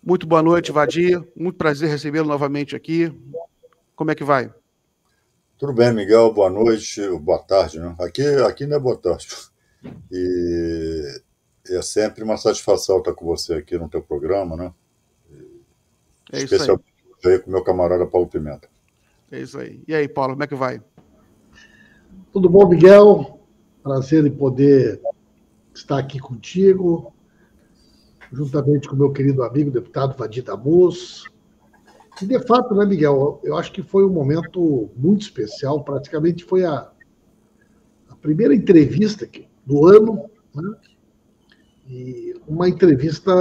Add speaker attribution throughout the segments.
Speaker 1: Muito boa noite, Vadir. Muito prazer recebê-lo novamente aqui. Como é que vai?
Speaker 2: Tudo bem, Miguel. Boa noite, boa tarde, né? Aqui não é boa tarde. E é sempre uma satisfação estar com você aqui no teu programa, né?
Speaker 1: É isso aí.
Speaker 2: Especialmente aí com o meu camarada Paulo Pimenta.
Speaker 1: É isso aí. E aí, Paulo, como é que vai?
Speaker 3: Tudo bom, Miguel? Prazer em poder estar aqui contigo, juntamente com meu querido amigo, deputado Vadir Damus. E, de fato, né, Miguel, eu acho que foi um momento muito especial, praticamente foi a primeira entrevista do ano, né? E uma entrevista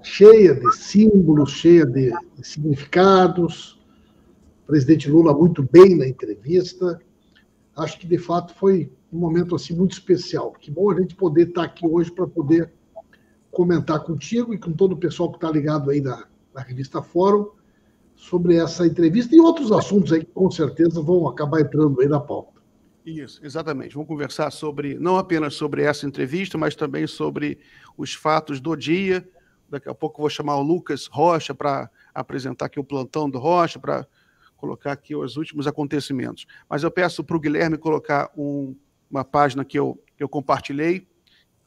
Speaker 3: cheia de símbolos, cheia de significados. O presidente Lula muito bem na entrevista. Acho que, de fato, foi um momento assim, muito especial. Que bom a gente poder estar aqui hoje para poder comentar contigo e com todo o pessoal que está ligado aí na revista Fórum sobre essa entrevista e outros assuntos aí que com certeza vão acabar entrando aí na pauta.
Speaker 1: Isso, exatamente. Vamos conversar sobre, não apenas sobre essa entrevista, mas também sobre os fatos do dia. Daqui a pouco eu vou chamar o Lucas Rocha para apresentar aqui o plantão do Rocha, para colocar aqui os últimos acontecimentos. Mas eu peço para o Guilherme colocar uma página que eu compartilhei,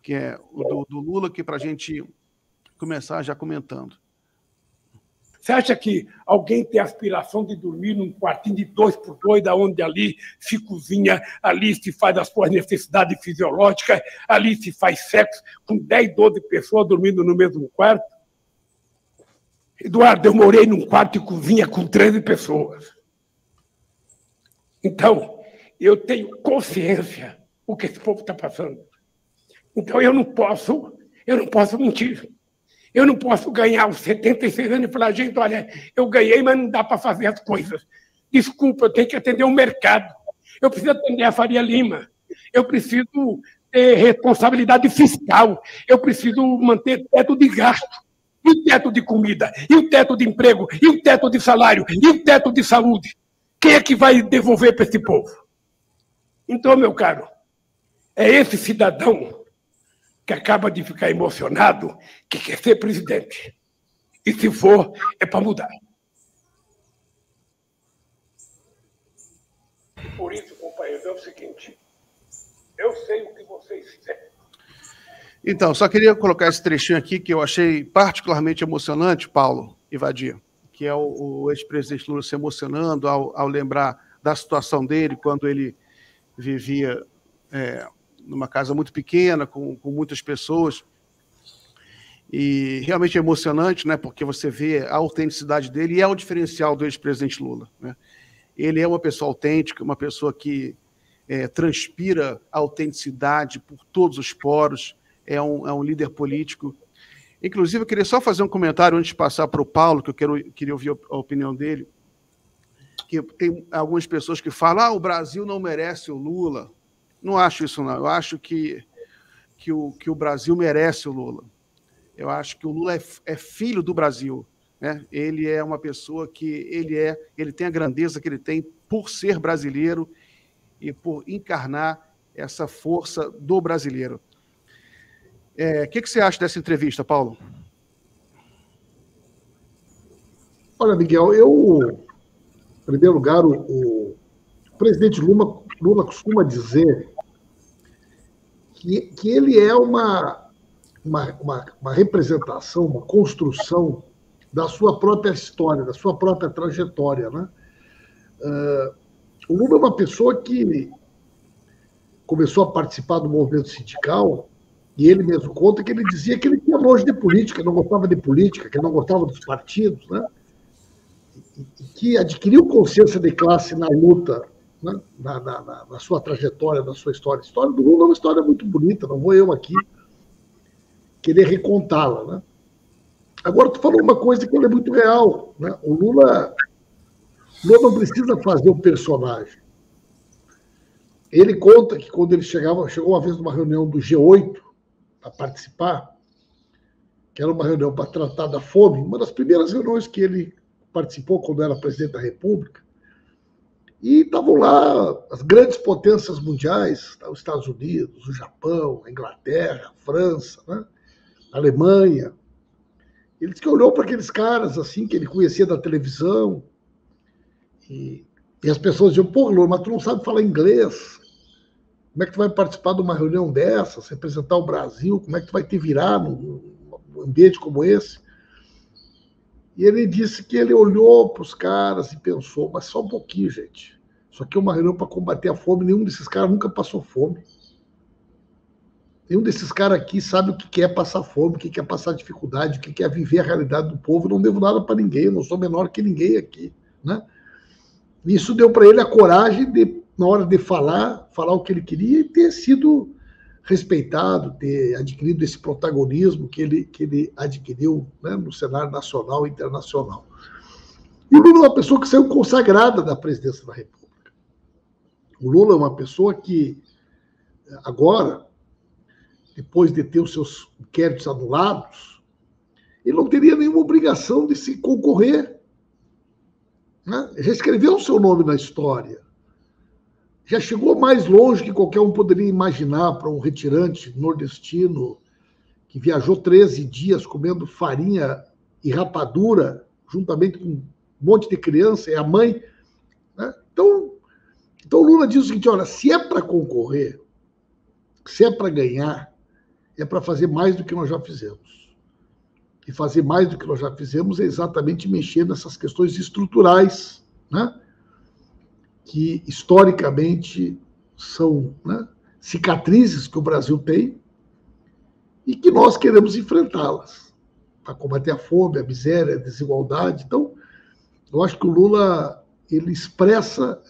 Speaker 1: que é o do Lula, que para a gente começar já comentando.
Speaker 4: Você acha que alguém tem aspiração de dormir num quartinho de 2x2, onde ali se cozinha, ali se faz as suas necessidades fisiológicas, ali se faz sexo, com 10, 12 pessoas dormindo no mesmo quarto? Eduardo, eu morei num quarto de cozinha com 13 pessoas. Então, eu tenho consciência do que esse povo está passando. Então, eu não posso mentir. Eu não posso ganhar aos 76 anos e falar, gente, olha, eu ganhei, mas não dá para fazer as coisas. Desculpa, eu tenho que atender o mercado. Eu preciso atender a Faria Lima. Eu preciso ter responsabilidade fiscal. Eu preciso manter teto de gasto. E o teto de comida? E o teto de emprego? E o teto de salário? E o teto de saúde? Quem é que vai devolver para esse povo? Então, meu caro, é esse cidadão que acaba de ficar emocionado, que quer ser presidente. E se for, é para mudar. Por isso, companheiros, é o seguinte, eu sei o que vocês fizeram.
Speaker 1: Então, só queria colocar esse trechinho aqui que eu achei particularmente emocionante, Paulo e Vadir, que é o ex-presidente Lula se emocionando ao lembrar da situação dele, quando ele vivia numa casa muito pequena, com muitas pessoas, e realmente é emocionante, né, porque você vê a autenticidade dele, e é o diferencial do ex-presidente Lula, né? Ele é uma pessoa autêntica, uma pessoa que transpira autenticidade por todos os poros, é um líder político. Inclusive, eu queria só fazer um comentário antes de passar para o Paulo, que eu queria ouvir a opinião dele, que tem algumas pessoas que falam, o Brasil não merece o Lula. Não acho isso, não. Eu acho que o Brasil merece o Lula. Eu acho que o Lula é filho do Brasil, né? Ele é uma pessoa que ele tem a grandeza que ele tem por ser brasileiro e por encarnar essa força do brasileiro. O que você acha dessa entrevista, Paulo?
Speaker 3: Olha, Miguel, em primeiro lugar, o presidente Lula costuma dizer que ele é uma representação, uma construção da sua própria história, da sua própria trajetória, né? O Lula é uma pessoa que começou a participar do movimento sindical e ele mesmo conta que ele dizia que ele tinha nojo de política, não gostava de política, que não gostava dos partidos, né? E que adquiriu consciência de classe na luta, né? Na sua trajetória, na sua história. A história do Lula é uma história muito bonita, não vou eu aqui querer recontá-la, né? Agora, tu falou uma coisa que é muito real, né? O Lula não precisa fazer o personagem. Ele conta que quando ele chegou uma vez numa reunião do G8 para participar, que era uma reunião para tratar da fome, uma das primeiras reuniões que ele participou quando era presidente da República, e estavam lá as grandes potências mundiais, os Estados Unidos, o Japão, a Inglaterra, a França, né? A Alemanha. Ele disse que olhou para aqueles caras assim, que ele conhecia da televisão, e as pessoas diziam, pô, Lula, mas tu não sabe falar inglês. Como é que tu vai participar de uma reunião dessas, representar o Brasil? Como é que tu vai te virar num ambiente como esse? E ele disse que ele olhou para os caras e pensou, mas só um pouquinho, gente. Isso aqui é uma reunião para combater a fome. Nenhum desses caras nunca passou fome. Nenhum desses caras aqui sabe o que é passar fome, o que é passar dificuldade, o que é viver a realidade do povo. Eu não devo nada para ninguém, eu não sou menor que ninguém aqui, né? E isso deu para ele a coragem de, na hora de falar o que ele queria e ter sido respeitado, ter adquirido esse protagonismo que ele adquiriu, né, no cenário nacional e internacional. E o Lula é uma pessoa que saiu consagrada da presidência da República. O Lula é uma pessoa que, agora, depois de ter os seus inquéritos anulados, ele não teria nenhuma obrigação de se concorrer, né? Já escreveu o seu nome na história. Já chegou mais longe que qualquer um poderia imaginar para um retirante nordestino que viajou 13 dias comendo farinha e rapadura, juntamente com um monte de criança, é a mãe, né? Então o Lula diz o seguinte, olha, se é para concorrer, se é para ganhar, é para fazer mais do que nós já fizemos. E fazer mais do que nós já fizemos é exatamente mexer nessas questões estruturais, né? Que historicamente são, né, cicatrizes que o Brasil tem e que nós queremos enfrentá-las para combater a fome, a miséria, a desigualdade. Então, eu acho que o Lula ele expressa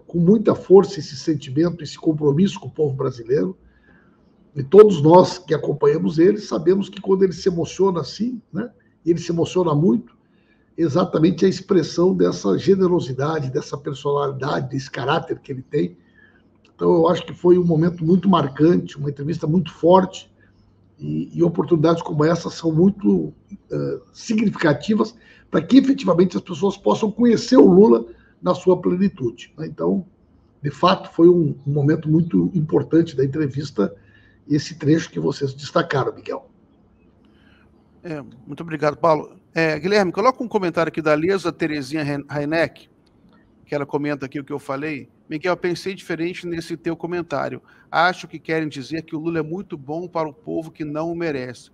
Speaker 3: com muita força esse sentimento, esse compromisso com o povo brasileiro. E todos nós que acompanhamos ele sabemos que quando ele se emociona assim, né, ele se emociona muito, exatamente a expressão dessa generosidade, dessa personalidade, desse caráter que ele tem. Então, eu acho que foi um momento muito marcante, uma entrevista muito forte, e oportunidades como essa são muito significativas para que efetivamente as pessoas possam conhecer o Lula na sua plenitude, né? Então, de fato, foi um momento muito importante da entrevista, esse trecho que vocês destacaram, Miguel.
Speaker 1: Muito obrigado, Paulo. Guilherme, coloca um comentário aqui da Lisa Terezinha Reineck, que ela comenta aqui o que eu falei. Miguel, pensei diferente nesse teu comentário. Acho que querem dizer que o Lula é muito bom para o povo que não o merece.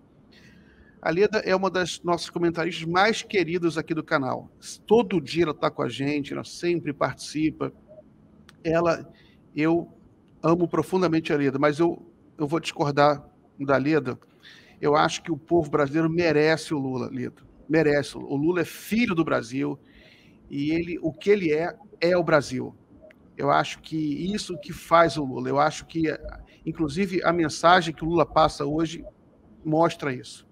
Speaker 1: A Leda é uma das nossas comentaristas mais queridas aqui do canal. Todo dia ela está com a gente, ela sempre participa. Eu amo profundamente a Leda, mas eu vou discordar da Leda. Eu acho que o povo brasileiro merece o Lula, Leda. Merece. O Lula é filho do Brasil e o que ele é o Brasil. Eu acho que isso que faz o Lula. Eu acho que, inclusive, a mensagem que o Lula passa hoje mostra isso.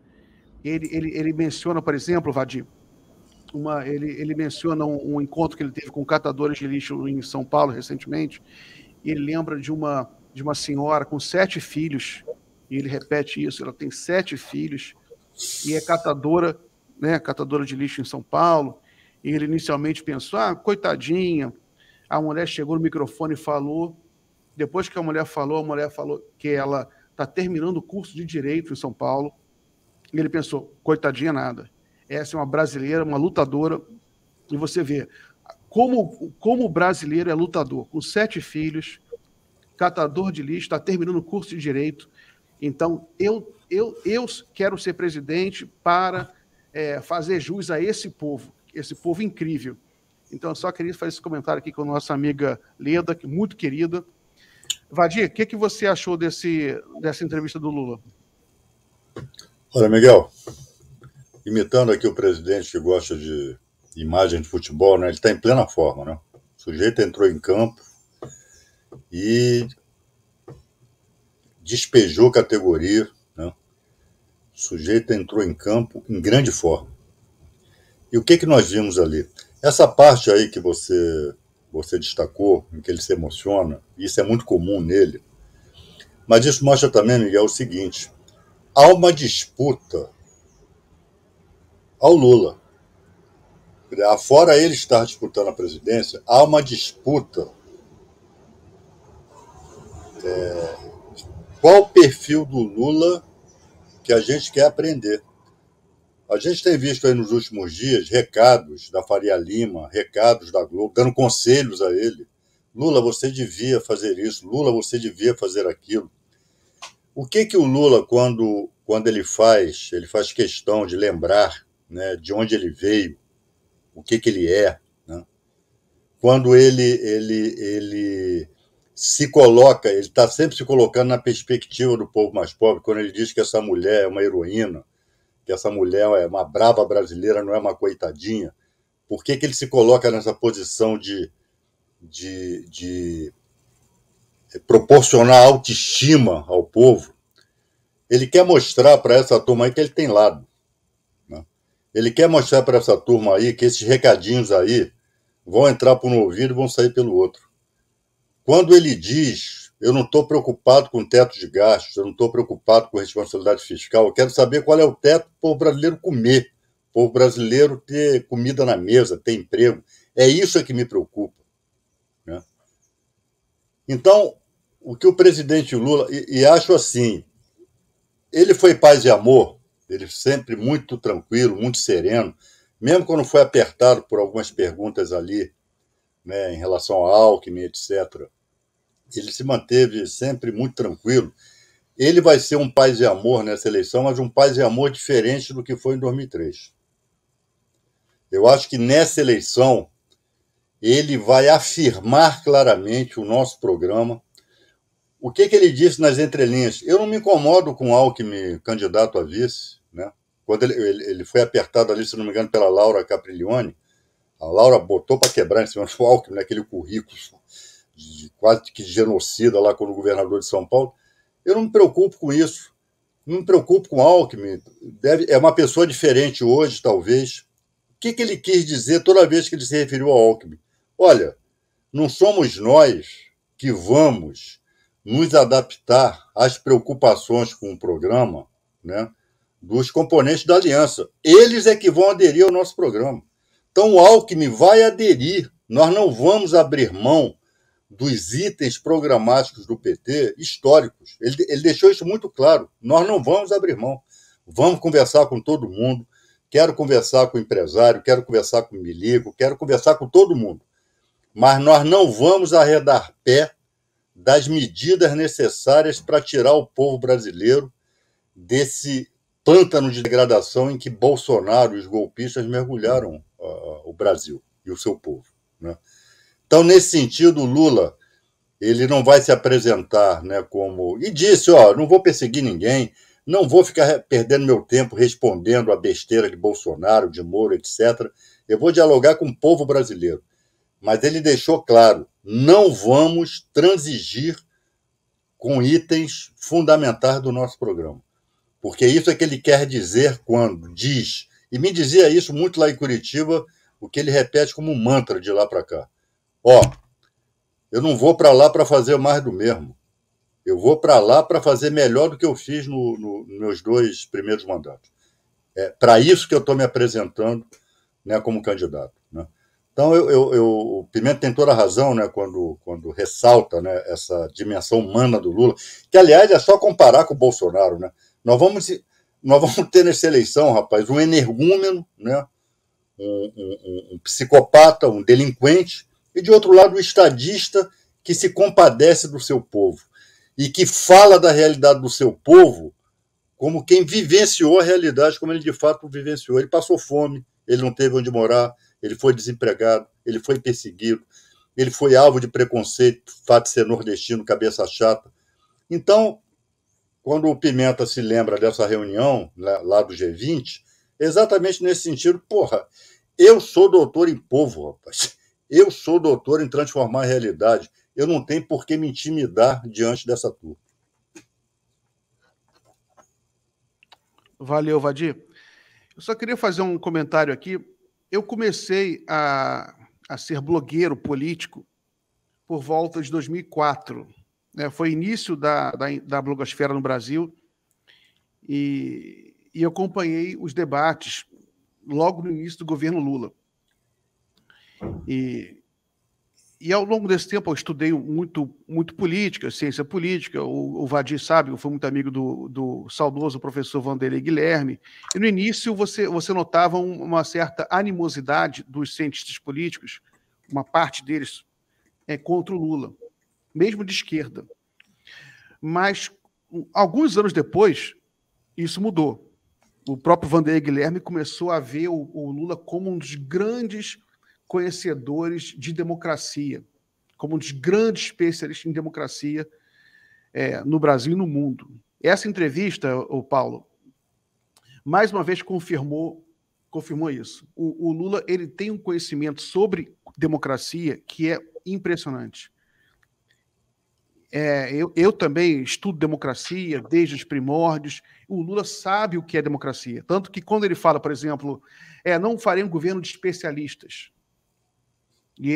Speaker 1: Ele menciona, por exemplo, Vadir, ele menciona um encontro que ele teve com catadores de lixo em São Paulo recentemente, e ele lembra de uma senhora com 7 filhos, e ele repete isso, ela tem 7 filhos, e é catadora, né, catadora de lixo em São Paulo, e ele inicialmente pensou, coitadinha, a mulher chegou no microfone e falou, depois que a mulher falou que ela está terminando o curso de Direito em São Paulo, e ele pensou, coitadinha nada, essa é uma brasileira, uma lutadora, e você vê como o brasileiro é lutador, com 7 filhos, catador de lixo, está terminando o curso de Direito. Então, eu quero ser presidente para fazer jus a esse povo incrível. Então, eu só queria fazer esse comentário aqui com a nossa amiga Leda, que é muito querida. Vadir, o que você achou dessa entrevista do Lula?
Speaker 2: Olha, Miguel, imitando aqui o presidente que gosta de imagem de futebol, né? Ele está em plena forma, né? O sujeito entrou em campo e despejou categoria, né? O sujeito entrou em campo em grande forma. E o que nós vimos ali? Essa parte aí que você destacou, em que ele se emociona, isso é muito comum nele, mas isso mostra também, Miguel, o seguinte: há uma disputa ao Lula. Fora ele estar disputando a presidência, há uma disputa. Qual o perfil do Lula que a gente quer aprender? a gente tem visto aí nos últimos dias recados da Faria Lima, recados da Globo, dando conselhos a ele. Lula, você devia fazer isso. Lula, você devia fazer aquilo. O que o Lula, quando ele faz questão de lembrar, né, de onde ele veio, o que ele é, né? Quando ele se coloca, ele está sempre se colocando na perspectiva do povo mais pobre, quando ele diz que essa mulher é uma heroína, que essa mulher é uma brava brasileira, não é uma coitadinha, por que ele se coloca nessa posição de proporcionar autoestima ao povo? Ele quer mostrar para essa turma aí que ele tem lado, né? Ele quer mostrar para essa turma aí que esses recadinhos aí vão entrar por um ouvido e vão sair pelo outro. Quando ele diz, eu não estou preocupado com teto de gastos, eu não estou preocupado com responsabilidade fiscal, eu quero saber qual é o teto para o povo brasileiro comer, o povo brasileiro ter comida na mesa, ter emprego. É isso que me preocupa, né? Então, o que o presidente Lula, e acho assim, ele foi paz e amor, ele sempre muito tranquilo, muito sereno, mesmo quando foi apertado por algumas perguntas ali, né, em relação ao Alckmin, etc. Ele se manteve sempre muito tranquilo. Ele vai ser um paz e amor nessa eleição, mas um paz e amor diferente do que foi em 2003. Eu acho que nessa eleição ele vai afirmar claramente o nosso programa. O que ele disse nas entrelinhas? Eu não me incomodo com o Alckmin candidato a vice, né? Quando ele foi apertado ali, se não me engano, pela Laura Capriglione, a Laura botou para quebrar em cima do Alckmin, naquele currículo quase que genocida lá como governador de São Paulo. Eu não me preocupo com isso. Não me preocupo com o Alckmin. É uma pessoa diferente hoje, talvez. O que ele quis dizer toda vez que ele se referiu ao Alckmin? Olha, não somos nós que vamos nos adaptar às preocupações com o programa, né, dos componentes da aliança. Eles é que vão aderir ao nosso programa. Então, o Alckmin vai aderir. Nós não vamos abrir mão dos itens programáticos do PT históricos. Ele deixou isso muito claro. Nós não vamos abrir mão. Vamos conversar com todo mundo. Quero conversar com o empresário, quero conversar com o milico, quero conversar com todo mundo. Mas nós não vamos arredar pé das medidas necessárias para tirar o povo brasileiro desse pântano de degradação em que Bolsonaro e os golpistas mergulharam o Brasil e o seu povo, né? Então, nesse sentido, o Lula ele não vai se apresentar, né, como... E disse, não vou perseguir ninguém, não vou ficar perdendo meu tempo respondendo a besteira de Bolsonaro, de Moro, etc. Eu vou dialogar com o povo brasileiro. Mas ele deixou claro, não vamos transigir com itens fundamentais do nosso programa. Porque isso é que ele quer dizer quando diz, e me dizia isso muito lá em Curitiba, o que ele repete como um mantra de lá para cá. Eu não vou para lá para fazer mais do mesmo. Eu vou para lá para fazer melhor do que eu fiz nos meus 2 primeiros mandatos. É para isso que eu estou me apresentando, né, como candidato, né? Então, o Pimenta tem toda a razão, né, quando ressalta, né, essa dimensão humana do Lula, que, aliás, é só comparar com o Bolsonaro, né? Nós vamos ter nessa eleição, rapaz, um energúmeno, né, um psicopata, um delinquente, e, de outro lado, um estadista que se compadece do seu povo e que fala da realidade do seu povo como quem vivenciou a realidade, como ele de fato vivenciou. Ele passou fome, ele não teve onde morar, ele foi desempregado, ele foi perseguido, ele foi alvo de preconceito, fato de ser nordestino, cabeça chata. Então, quando o Pimenta se lembra dessa reunião lá do G20, exatamente nesse sentido, eu sou doutor em povo, rapaz. Eu sou doutor em transformar a realidade. Eu não tenho por que me intimidar diante dessa turma.
Speaker 1: Valeu, Vadir. Eu só queria fazer um comentário aqui. Eu comecei a ser blogueiro político por volta de 2004. Né? Foi início da blogosfera no Brasil e eu acompanhei os debates logo no início do governo Lula. E ao longo desse tempo eu estudei muito política, ciência política. O Vadir sabe, eu fui muito amigo do saudoso professor Vanderlei Guilherme. E no início você notava uma certa animosidade dos cientistas políticos, uma parte deles contra o Lula, mesmo de esquerda. Mas alguns anos depois, isso mudou. O próprio Vanderlei Guilherme começou a ver o Lula como um dos grandes conhecedores de democracia, como um dos grandes especialistas em democracia no Brasil e no mundo. Essa entrevista, Paulo, mais uma vez confirmou isso. O Lula ele tem um conhecimento sobre democracia que é impressionante. Eu também estudo democracia desde os primórdios. O Lula sabe o que é democracia. Tanto que quando ele fala, por exemplo, não farei um governo de especialistas. E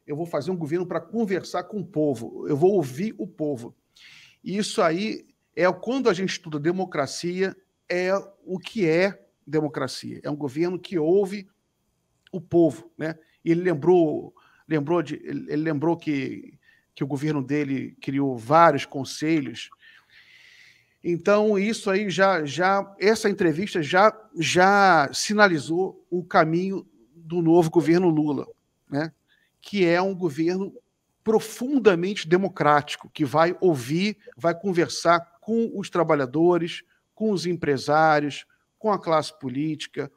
Speaker 1: eu vou fazer um governo para conversar com o povo. Eu vou ouvir o povo. E isso aí quando a gente estuda democracia, o que é democracia. É um governo que ouve o povo, né? E ele lembrou que o governo dele criou vários conselhos. Então, isso aí essa entrevista já sinalizou o caminho do novo governo Lula, né? Que é um governo profundamente democrático, que vai ouvir, vai conversar com os trabalhadores, com os empresários, com a classe política.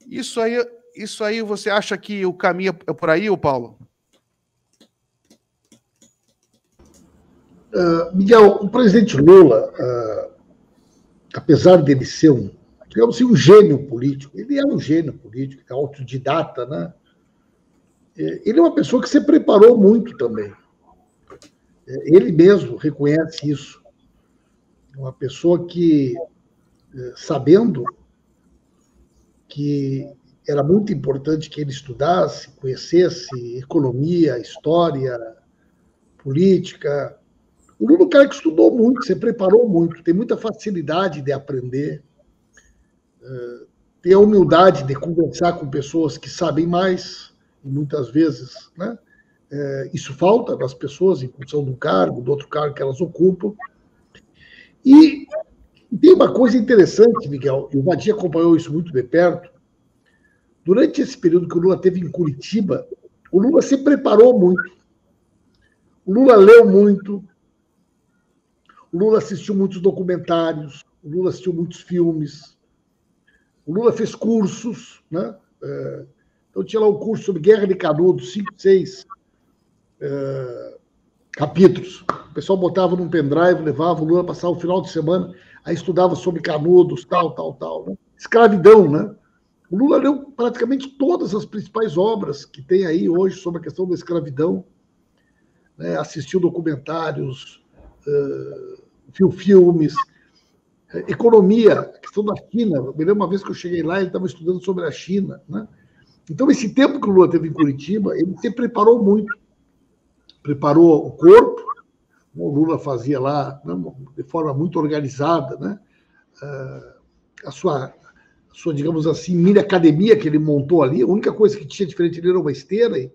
Speaker 1: Isso aí você acha que o caminho é por aí, Paulo?
Speaker 3: Miguel, o presidente Lula, apesar dele ser digamos assim, um gênio político, ele é um gênio político, é autodidata, né? Ele é uma pessoa que se preparou muito também. Ele mesmo reconhece isso. Uma pessoa que, sabendo que era muito importante que ele estudasse, conhecesse economia, história, política. O Lula é um cara que estudou muito, se preparou muito, tem muita facilidade de aprender, tem a humildade de conversar com pessoas que sabem mais, e muitas vezes, né, isso falta nas pessoas em função do cargo, do outro cargo que elas ocupam. E tem uma coisa interessante, Miguel, e o Vadir acompanhou isso muito de perto. Durante esse período que o Lula teve em Curitiba, o Lula se preparou muito. O Lula leu muito, o Lula assistiu muitos documentários, o Lula assistiu muitos filmes, o Lula fez cursos, né? Então tinha lá um curso sobre Guerra de Canudos, 5, 6 capítulos. O pessoal botava num pendrive, levava, o Lula passava o final de semana, aí estudava sobre Canudos, tal, né? Escravidão, né? O Lula leu praticamente todas as principais obras que tem aí hoje sobre a questão da escravidão, né? Assistiu documentários, viu filmes, economia, a questão da China. Eu me lembro uma vez que eu cheguei lá, ele estava estudando sobre a China, né? Então, esse tempo que o Lula teve em Curitiba, ele se preparou muito. Preparou o corpo, o Lula fazia lá, né, de forma muito organizada, né? A sua, digamos assim, mini academia que ele montou ali. A única coisa que tinha diferente ali era uma esteira.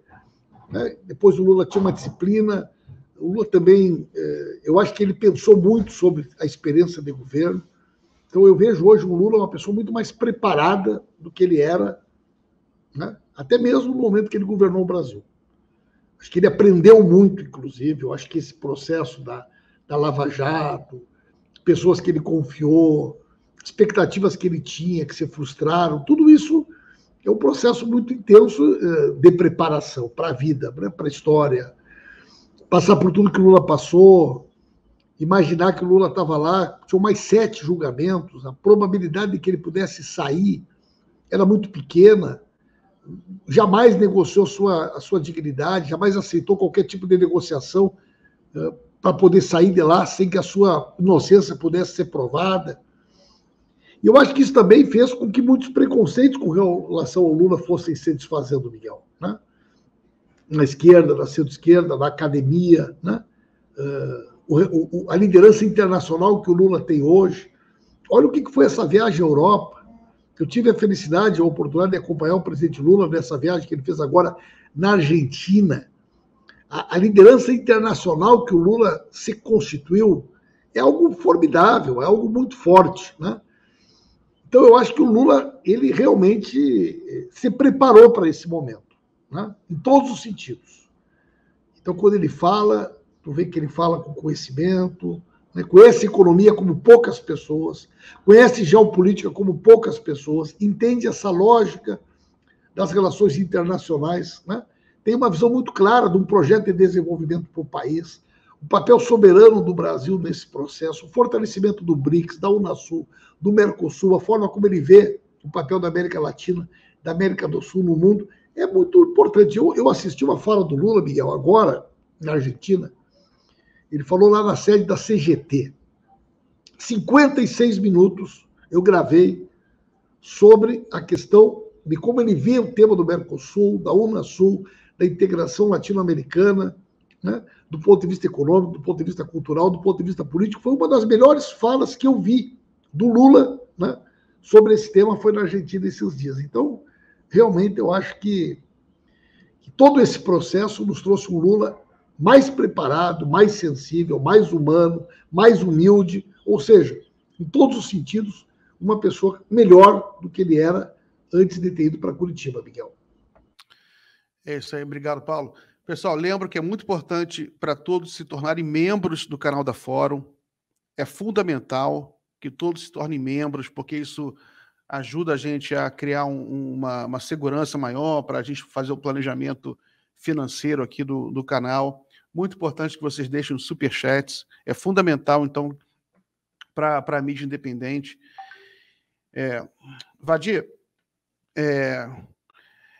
Speaker 3: Né? Depois o Lula tinha uma disciplina. O Lula também, eu acho que ele pensou muito sobre a experiência de governo. Então eu vejo hoje o Lula uma pessoa muito mais preparada do que ele era, né? Até mesmo no momento que ele governou o Brasil. Acho que ele aprendeu muito, inclusive. Eu acho que esse processo da Lava Jato, pessoas que ele confiou, expectativas que ele tinha, que se frustraram, tudo isso é um processo muito intenso de preparação para a vida, né, para a história. Passar por tudo que o Lula passou, imaginar que o Lula estava lá, tinham mais 7 julgamentos, a probabilidade de que ele pudesse sair era muito pequena, jamais negociou a sua dignidade, jamais aceitou qualquer tipo de negociação para poder sair de lá sem que a sua inocência pudesse ser provada. E eu acho que isso também fez com que muitos preconceitos com relação ao Lula fossem se desfazendo, Miguel, né? Na esquerda, na centro-esquerda, na academia, né? A liderança internacional que o Lula tem hoje. Olha o que foi essa viagem à Europa. Eu tive a felicidade, a oportunidade de acompanhar o presidente Lula nessa viagem que ele fez agora na Argentina. A liderança internacional que o Lula se constituiu é algo formidável, é algo muito forte, né? Então, eu acho que o Lula, ele realmente se preparou para esse momento, né? Em todos os sentidos. Então, quando ele fala, tu vê que ele fala com conhecimento, né? Conhece economia como poucas pessoas, conhece geopolítica como poucas pessoas, entende essa lógica das relações internacionais, né? Tem uma visão muito clara de um projeto de desenvolvimento para o país, o papel soberano do Brasil nesse processo, o fortalecimento do BRICS, da Unasul, do Mercosul, a forma como ele vê o papel da América Latina, da América do Sul no mundo, é muito importante. Eu assisti uma fala do Lula, Miguel, agora, na Argentina. Ele falou lá na sede da CGT. 56 minutos eu gravei sobre a questão de como ele vê o tema do Mercosul, da Unasul, da integração latino-americana, né? Do ponto de vista econômico, do ponto de vista cultural, do ponto de vista político. Foi uma das melhores falas que eu vi do Lula, né, sobre esse tema, foi na Argentina esses dias. Então, realmente, eu acho que todo esse processo nos trouxe um Lula mais preparado, mais sensível, mais humano, mais humilde, ou seja, em todos os sentidos, uma pessoa melhor do que ele era antes de ter ido para Curitiba, Miguel.
Speaker 1: É isso aí, obrigado, Paulo. Pessoal, lembro que é muito importante para todos se tornarem membros do canal da Fórum. É fundamental que todos se tornem membros, porque isso ajuda a gente a criar uma segurança maior para a gente fazer o planejamento financeiro aqui do canal. Muito importante que vocês deixem os superchats. É fundamental, então, para a mídia independente. Vadir,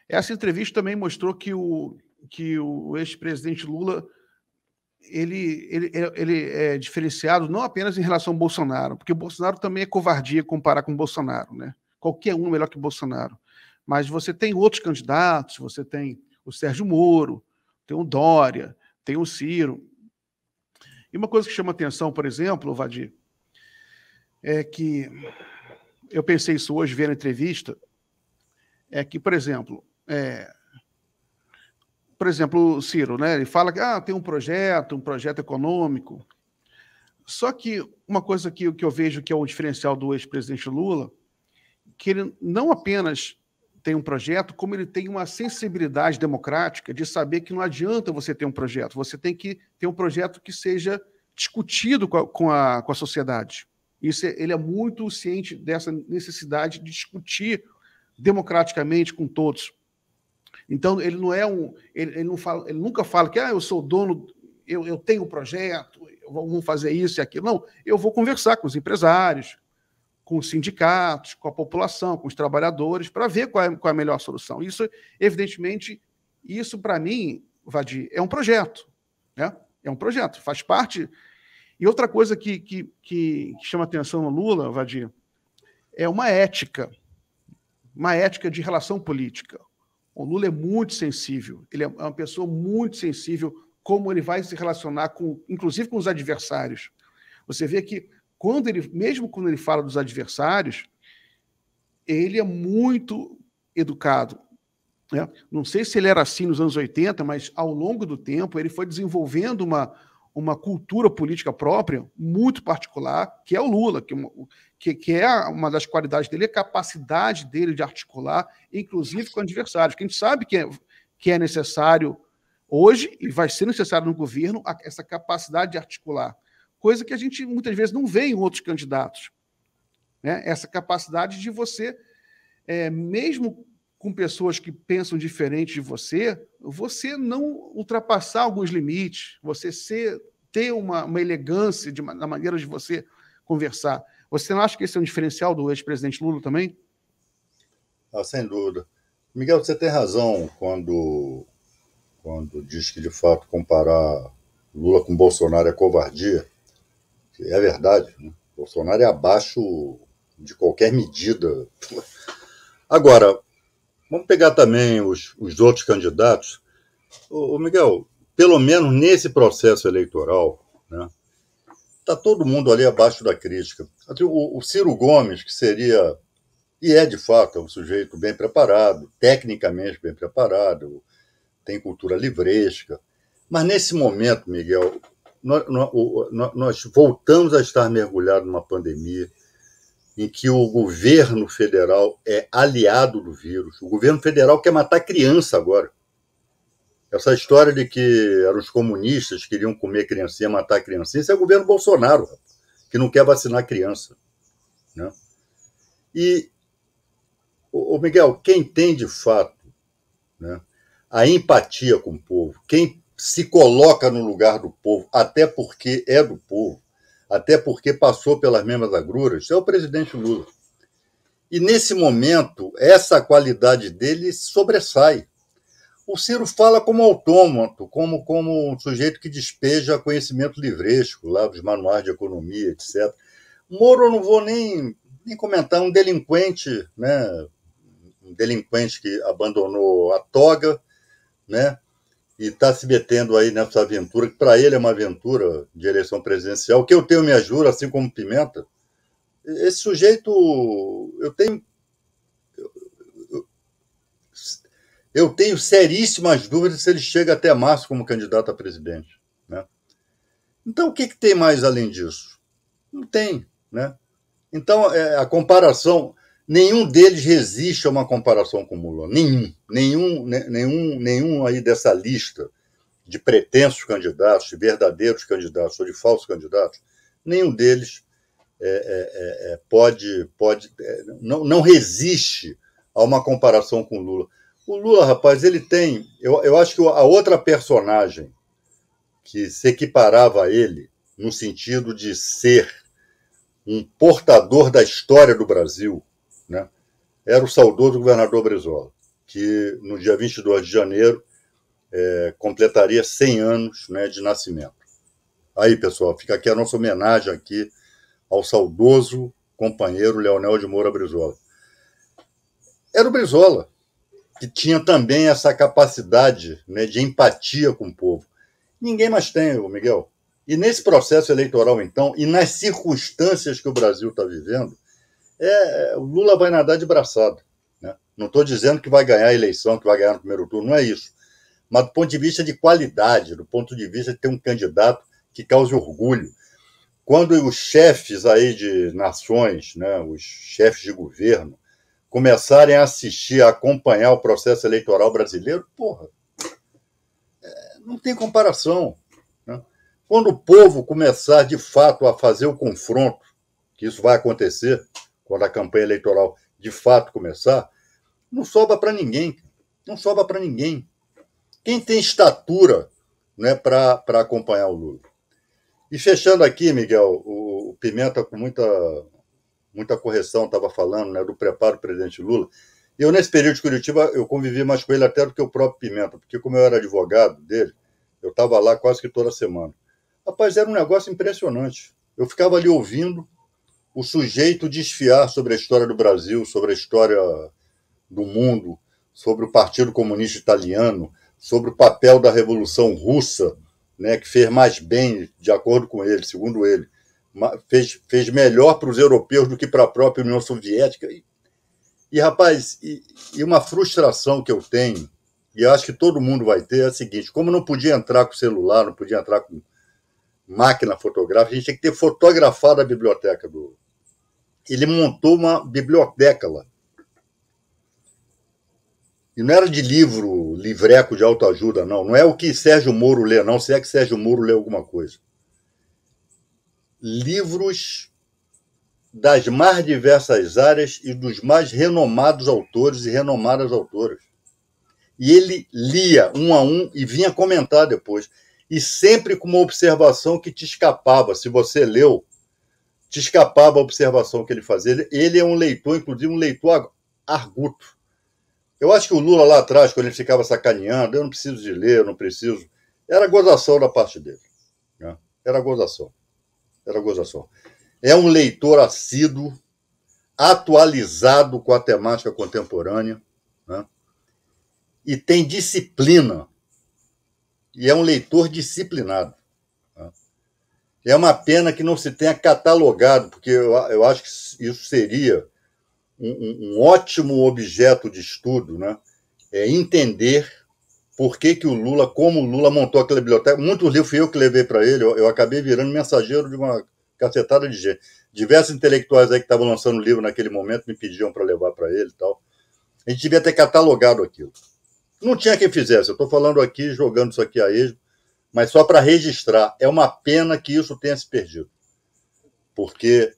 Speaker 1: essa entrevista também mostrou que o ex-presidente Lula ele é diferenciado não apenas em relação ao Bolsonaro, porque o Bolsonaro também é covardia comparar com o Bolsonaro, né? Qualquer um melhor que o Bolsonaro. Mas você tem outros candidatos, você tem o Sérgio Moro, tem o Dória, tem o Ciro. E uma coisa que chama atenção, por exemplo, Vadir, é que eu pensei isso hoje, vendo a entrevista, é que, por exemplo, o Ciro, né? Ele fala que tem um projeto econômico. Só que uma coisa que eu vejo que é o diferencial do ex-presidente Lula, que ele não apenas tem um projeto, como ele tem uma sensibilidade democrática de saber que não adianta você ter um projeto, você tem que ter um projeto que seja discutido com a sociedade. Ele é muito ciente dessa necessidade de discutir democraticamente com todos. Então, ele não é ele nunca fala que eu sou dono, eu tenho um projeto, vamos fazer isso e aquilo. Não, eu vou conversar com os empresários, com os sindicatos, com a população, com os trabalhadores, para ver qual é a melhor solução. Isso, evidentemente, para mim, Vadir, é um projeto, né? É um projeto, faz parte. E outra coisa que chama atenção no Lula, Vadir, é uma ética de relação política. O Lula é muito sensível, ele é uma pessoa muito sensível, como ele vai se relacionar inclusive com os adversários. Você vê que, mesmo quando ele fala dos adversários, ele é muito educado, né? Não sei se ele era assim nos anos 80, mas ao longo do tempo ele foi desenvolvendo uma cultura política própria, muito particular, que é o Lula, que é uma das qualidades dele, a capacidade dele de articular, inclusive com adversários, que a gente sabe que é necessário hoje, e vai ser necessário no governo, essa capacidade de articular, coisa que a gente muitas vezes não vê em outros candidatos, né? Essa capacidade de você, mesmo com pessoas que pensam diferente de você não ultrapassar alguns limites, você ter uma elegância na maneira de você conversar. Você não acha que esse é um diferencial do ex-presidente Lula também?
Speaker 2: Sem dúvida. Miguel, você tem razão quando diz que, de fato, comparar Lula com Bolsonaro é covardia. É verdade, né? Bolsonaro é abaixo de qualquer medida. Agora, vamos pegar também os outros candidatos. Ô Miguel, pelo menos nesse processo eleitoral, né, tá todo mundo ali abaixo da crítica. O Ciro Gomes, que seria E é, de fato, um sujeito bem preparado, tecnicamente bem preparado, tem cultura livresca. Mas, nesse momento, Miguel, nós voltamos a estar mergulhados numa pandemia em que o governo federal é aliado do vírus. O governo federal quer matar criança agora. Essa história de que eram os comunistas que queriam comer criancinha, matar criancinha, isso é o governo Bolsonaro, que não quer vacinar criança. Né? E, Miguel, quem tem de fato, né, a empatia com o povo, quem se coloca no lugar do povo, até porque é do povo, até porque passou pelas mesmas agruras, é o presidente Lula. E, nesse momento, essa qualidade dele sobressai. O Ciro fala como autômato, como um sujeito que despeja conhecimento livresco, lá dos manuais de economia, etc. Moro, eu não vou nem comentar, um delinquente, né? Um delinquente que abandonou a toga, né? E está se metendo aí nessa aventura, que para ele é uma aventura de eleição presidencial, que eu tenho minha jura, assim como Pimenta. Esse sujeito, eu tenho seríssimas dúvidas se ele chega até março como candidato a presidente. Né? Então, o que tem mais além disso? Não tem. Né? Então, a comparação, nenhum deles resiste a uma comparação com o Lula. Nenhum aí dessa lista de pretensos candidatos, de verdadeiros candidatos ou de falsos candidatos, nenhum deles não resiste a uma comparação com o Lula. O Lula, rapaz, ele tem... Eu acho que a outra personagem que se equiparava a ele, no sentido de ser um portador da história do Brasil, né, era o saudoso governador Brizola, que no dia 22 de janeiro completaria 100 anos, né, de nascimento. Aí, pessoal, fica aqui a nossa homenagem aqui ao saudoso companheiro Leonel de Moura Brizola. Era o Brizola, que tinha também essa capacidade, né, de empatia com o povo. Ninguém mais tem, Miguel. E nesse processo eleitoral, então, e nas circunstâncias que o Brasil está vivendo, o Lula vai nadar de braçada. Né? Não estou dizendo que vai ganhar a eleição, que vai ganhar no primeiro turno, não é isso. Mas do ponto de vista de qualidade, do ponto de vista de ter um candidato que cause orgulho. Quando os chefes aí de nações, né, os chefes de governo, começarem a assistir, a acompanhar o processo eleitoral brasileiro, porra, não tem comparação. Né? Quando o povo começar, de fato, a fazer o confronto, que isso vai acontecer quando a campanha eleitoral, de fato, começar, não sobra para ninguém. Não sobra para ninguém. Quem tem estatura, né, para acompanhar o Lula? E fechando aqui, Miguel, o Pimenta, com muita correção, estava falando, né, do preparo do presidente Lula. Eu, nesse período de Curitiba, eu convivi mais com ele até do que o próprio Pimenta, porque como eu era advogado dele, eu estava lá quase que toda semana. Rapaz, era um negócio impressionante. Eu ficava ali ouvindo o sujeito desfiar sobre a história do Brasil, sobre a história do mundo, sobre o Partido Comunista Italiano, sobre o papel da Revolução Russa, né, que fez mais bem, de acordo com ele, segundo ele, fez melhor para os europeus do que para a própria União Soviética. E rapaz, e uma frustração que eu tenho, e acho que todo mundo vai ter, é a seguinte: como não podia entrar com celular, não podia entrar com máquina fotográfica, a gente tinha que ter fotografado a biblioteca do... Ele montou uma biblioteca lá. E não era de livreco de autoajuda, não. Não é o que Sérgio Moro lê, não. Se é que Sérgio Moro lê alguma coisa. Livros das mais diversas áreas e dos mais renomados autores e renomadas autoras. E ele lia um a um e vinha comentar depois. E sempre com uma observação que te escapava. Se você leu, te escapava a observação que ele fazia. Ele é um leitor, inclusive um leitor arguto. Eu acho que o Lula lá atrás, quando ele ficava sacaneando, eu não preciso de ler, eu não preciso... Era gozação da parte dele. Né? Era gozação. É um leitor assíduo, atualizado com a temática contemporânea, né? E tem disciplina. E é um leitor disciplinado. Né? É uma pena que não se tenha catalogado, porque eu acho que isso seria um ótimo objeto de estudo, né? É entender por que o Lula, como o Lula montou aquela biblioteca. Muitos livros fui eu que levei para ele, eu acabei virando mensageiro de uma cacetada de gente. Diversos intelectuais aí que estavam lançando livro naquele momento me pediam para levar para ele e tal. A gente devia ter catalogado aquilo. Não tinha quem fizesse, eu estou falando aqui, jogando isso aqui a esmo, mas só para registrar. É uma pena que isso tenha se perdido, porque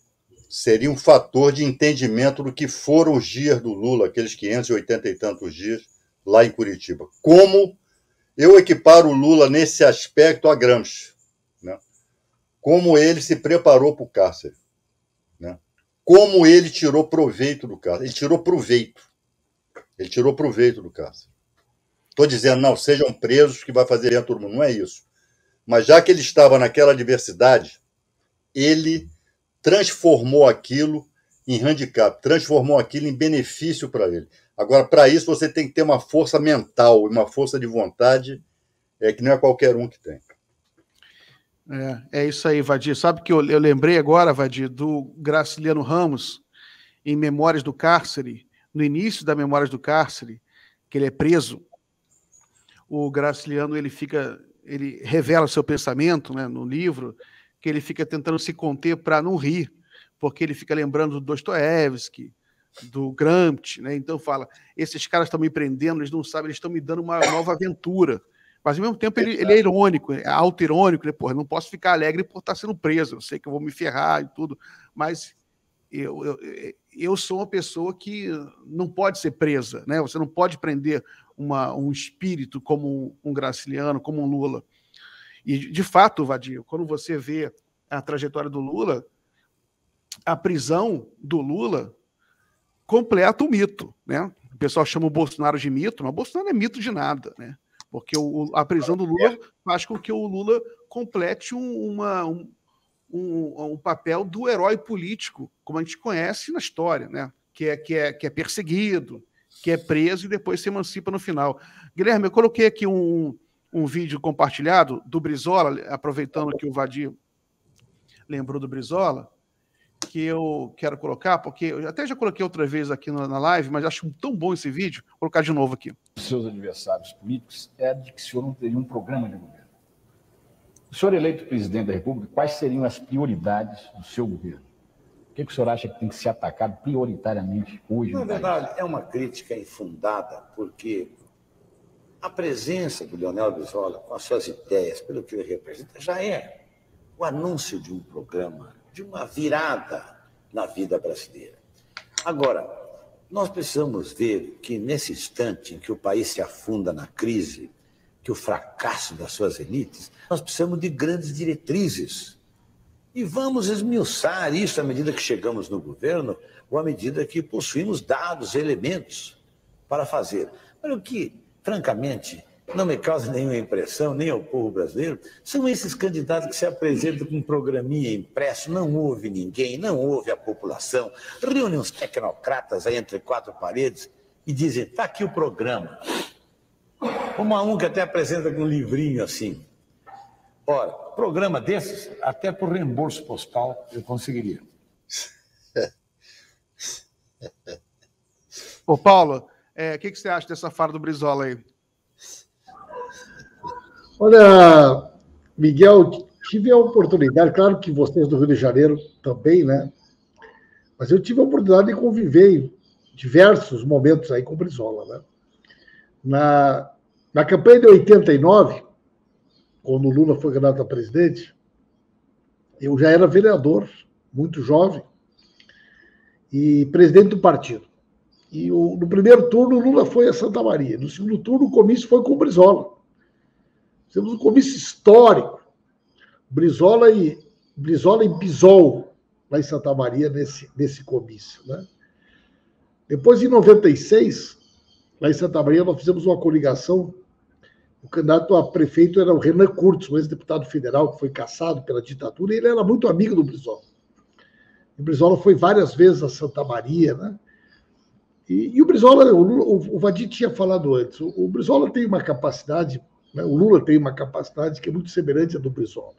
Speaker 2: seria um fator de entendimento do que foram os dias do Lula, aqueles 580 e tantos dias, lá em Curitiba. Como eu equiparo o Lula nesse aspecto a Gramsci, né? Como ele se preparou para o cárcere, né? Como ele tirou proveito do cárcere. Ele tirou proveito do cárcere. Estou dizendo, não, sejam presos que vai fazer bem a todo mundo. Não é isso. Mas já que ele estava naquela adversidade, ele transformou aquilo em handicap, transformou aquilo em benefício para ele. Agora, para isso, você tem que ter uma força mental, uma força de vontade que não é qualquer um que tem.
Speaker 1: É isso aí, Vadir. Sabe que eu lembrei agora, Vadir, do Graciliano Ramos, em Memórias do Cárcere, no início da Memórias do Cárcere, que ele é preso. O Graciliano, ele revela o seu pensamento, né, no livro, que ele fica tentando se conter para não rir, porque ele fica lembrando do Dostoiévski, do Gramsci, né? Então fala, esses caras estão me prendendo, eles não sabem, eles estão me dando uma nova aventura. Mas, ao mesmo tempo, ele é irônico, é auto-irônico, né? Porra, eu não posso ficar alegre por estar sendo preso, eu sei que eu vou me ferrar e tudo, mas eu sou uma pessoa que não pode ser presa, né? Você não pode prender um espírito como um Graciliano, como um Lula. E, de fato, Vadir, quando você vê a trajetória do Lula, a prisão do Lula completa o mito, né? O pessoal chama o Bolsonaro de mito, mas o Bolsonaro não é mito de nada, né? Porque a prisão do Lula faz com que o Lula complete um papel do herói político, como a gente conhece na história, né? Que é perseguido, que é preso e depois se emancipa no final. Guilherme, eu coloquei aqui um vídeo compartilhado do Brizola, aproveitando que o Vadir lembrou do Brizola, que eu quero colocar, porque eu até já coloquei outra vez aqui na live, mas acho tão bom esse vídeo, vou colocar de novo aqui.
Speaker 5: Seus adversários políticos é de que o senhor não teria um programa de governo. O senhor eleito presidente da República, quais seriam as prioridades do seu governo? O que o senhor acha que tem que ser atacado prioritariamente hoje no país?
Speaker 6: Na verdade, é uma crítica infundada, porque a presença do Leonel Brizola, com as suas ideias, pelo que ele representa, já é o anúncio de um programa, de uma virada na vida brasileira. Agora, nós precisamos ver que nesse instante em que o país se afunda na crise, que o fracasso das suas elites, nós precisamos de grandes diretrizes. E vamos esmiuçar isso à medida que chegamos no governo ou à medida que possuímos dados, elementos para fazer. Mas o que, francamente, não me causa nenhuma impressão, nem ao povo brasileiro, são esses candidatos que se apresentam com um programinha impresso, não ouve ninguém, não ouve a população, reúnem uns tecnocratas aí entre quatro paredes e dizem, está aqui o programa. Um que até apresenta com um livrinho assim. Ora, programa desses, até por reembolso postal eu conseguiria.
Speaker 1: Ô, Paulo, o que você acha dessa fala do Brizola aí?
Speaker 3: Olha, Miguel, tive a oportunidade, claro que vocês do Rio de Janeiro também, né? Mas eu tive a oportunidade de conviver em diversos momentos aí com o Brizola, né? Na campanha de 89, quando o Lula foi candidato a presidente, eu já era vereador, muito jovem, e presidente do partido. E no primeiro turno, o Lula foi a Santa Maria. No segundo turno, o comício foi com o Brizola. Temos um comício histórico. Brizola e Bisol, lá em Santa Maria, nesse comício, né? Depois, em 96, lá em Santa Maria, nós fizemos uma coligação. O candidato a prefeito era o Renan Curtis, um ex-deputado federal que foi cassado pela ditadura, e ele era muito amigo do Brizola. O Brizola foi várias vezes a Santa Maria, né? E o Brizola, o Vadir tinha falado antes, o Brizola tem uma capacidade, né? O Lula tem uma capacidade que é muito semelhante à do Brizola,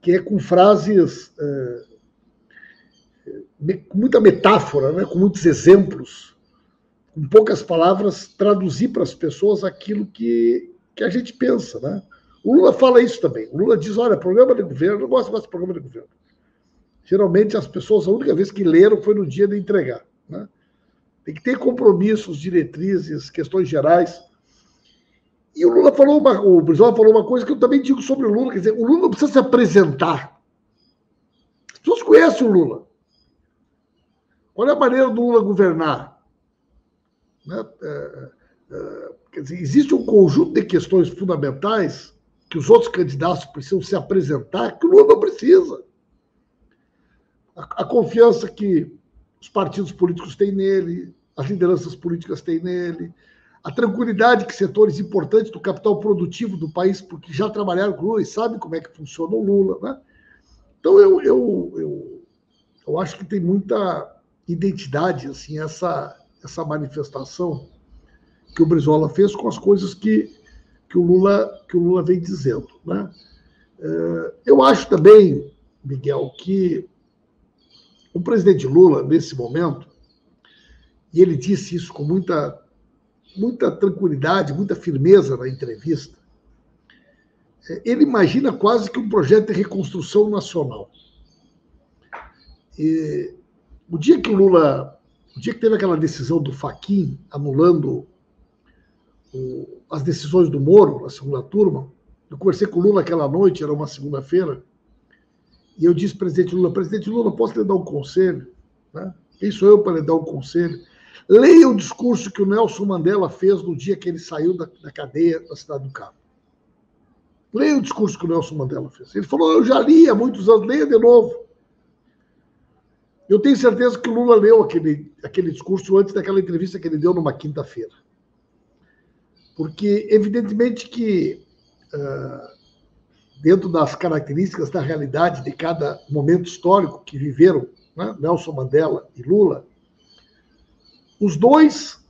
Speaker 3: que é com frases com muita metáfora, né, com muitos exemplos, com poucas palavras, traduzir para as pessoas aquilo que a gente pensa, né? O Lula fala isso também. O Lula diz, olha, programa de governo, eu não gosto mais de programa de governo. Geralmente as pessoas, a única vez que leram foi no dia de entregar, né? Tem que ter compromissos, diretrizes, questões gerais. E o Lula falou o Brizola falou uma coisa que eu também digo sobre o Lula, quer dizer, o Lula não precisa se apresentar. As pessoas conhecem o Lula. Qual é a maneira do Lula governar? Né? Quer dizer, existe um conjunto de questões fundamentais que os outros candidatos precisam se apresentar, que o Lula não precisa. A confiança que os partidos políticos têm nele, as lideranças políticas têm nele, a tranquilidade que setores importantes do capital produtivo do país, porque já trabalharam com o Lula e sabem como é que funciona o Lula, né? Então, eu acho que tem muita identidade, assim, essa manifestação que o Brizola fez com as coisas que o Lula vem dizendo, né? Eu acho também, Miguel, que o presidente Lula, nesse momento, e ele disse isso com muita tranquilidade, muita firmeza na entrevista, ele imagina quase que um projeto de reconstrução nacional. E o dia que teve aquela decisão do Fachin anulando as decisões do Moro, na segunda turma, eu conversei com o Lula aquela noite, era uma segunda-feira, e eu disse, presidente Lula, posso lhe dar um conselho? Né? Quem sou eu para lhe dar um conselho? Leia o discurso que o Nelson Mandela fez no dia que ele saiu da cadeia da Cidade do Cabo. Leia o discurso que o Nelson Mandela fez. Ele falou, eu já li há muitos anos, leia de novo. Eu tenho certeza que o Lula leu aquele discurso antes daquela entrevista que ele deu numa quinta-feira. Porque, evidentemente que, dentro das características da realidade de cada momento histórico que viveram, né, Nelson Mandela e Lula, os dois,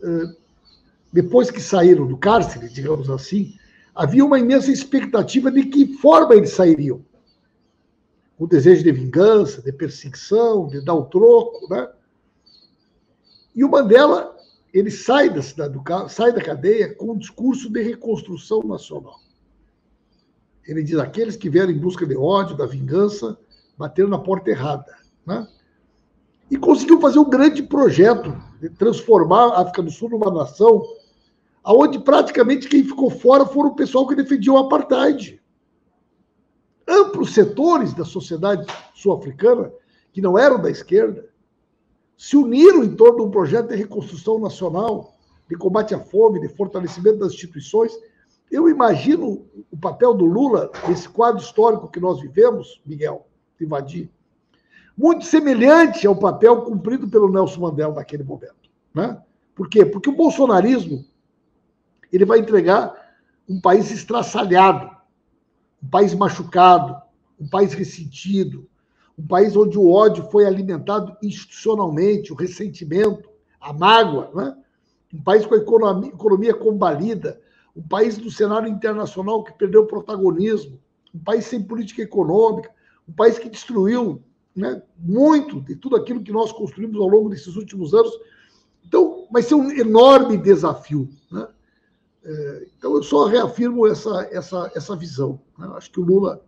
Speaker 3: depois que saíram do cárcere, digamos assim, havia uma imensa expectativa de que forma eles sairiam. O desejo de vingança, de perseguição, de dar o troco, né? E o Mandela, ele sai da cadeia com um discurso de reconstrução nacional. Ele diz, aqueles que vieram em busca de ódio, da vingança, bateram na porta errada, né? E conseguiu fazer um grande projeto de transformar a África do Sul numa nação onde praticamente quem ficou fora foram o pessoal que defendia o apartheid. Amplos setores da sociedade sul-africana, que não eram da esquerda, se uniram em torno de um projeto de reconstrução nacional, de combate à fome, de fortalecimento das instituições. Eu imagino o papel do Lula nesse quadro histórico que nós vivemos, Miguel, Tivadi, muito semelhante ao papel cumprido pelo Nelson Mandela naquele momento, né? Por quê? Porque o bolsonarismo ele vai entregar um país estraçalhado, um país machucado, um país ressentido, um país onde o ódio foi alimentado institucionalmente, o ressentimento, a mágoa, né? Um país com a economia combalida, um país do cenário internacional que perdeu o protagonismo, um país sem política econômica, um país que destruiu, né, muito de tudo aquilo que nós construímos ao longo desses últimos anos. Então, vai ser um enorme desafio, né? Então, eu só reafirmo essa visão, né? Acho que o Lula...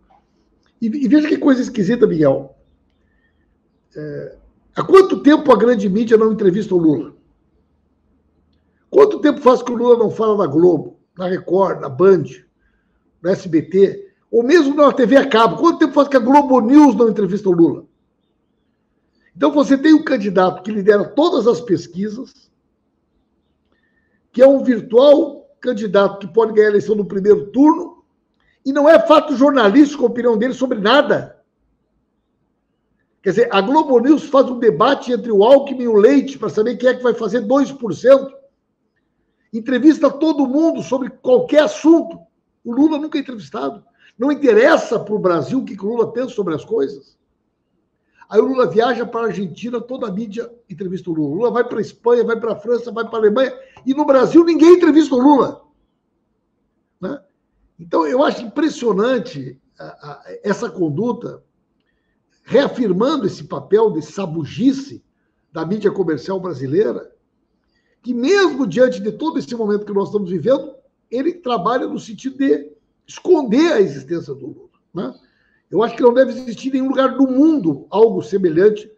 Speaker 3: E veja que coisa esquisita, Miguel. Há quanto tempo a grande mídia não entrevista o Lula? Quanto tempo faz que o Lula não fala na Globo, na Record, na Band, na SBT, ou mesmo na TV a cabo? Quanto tempo faz que a Globo News não entrevista o Lula? Então, você tem um candidato que lidera todas as pesquisas, que é um virtual candidato que pode ganhar a eleição no primeiro turno, e não é fato jornalístico a opinião dele sobre nada. Quer dizer, a Globo News faz um debate entre o Alckmin e o Leite para saber quem é que vai fazer 2%. Entrevista todo mundo sobre qualquer assunto. O Lula nunca é entrevistado. Não interessa para o Brasil o que o Lula pensa sobre as coisas. Aí o Lula viaja para a Argentina, toda a mídia entrevista o Lula. O Lula vai para a Espanha, vai para a França, vai para a Alemanha, e no Brasil ninguém entrevista o Lula, né? Então, eu acho impressionante essa conduta reafirmando esse papel de sabugice da mídia comercial brasileira, que mesmo diante de todo esse momento que nós estamos vivendo, ele trabalha no sentido de esconder a existência do Lula, né? Eu acho que não deve existir em nenhum lugar do mundo algo semelhante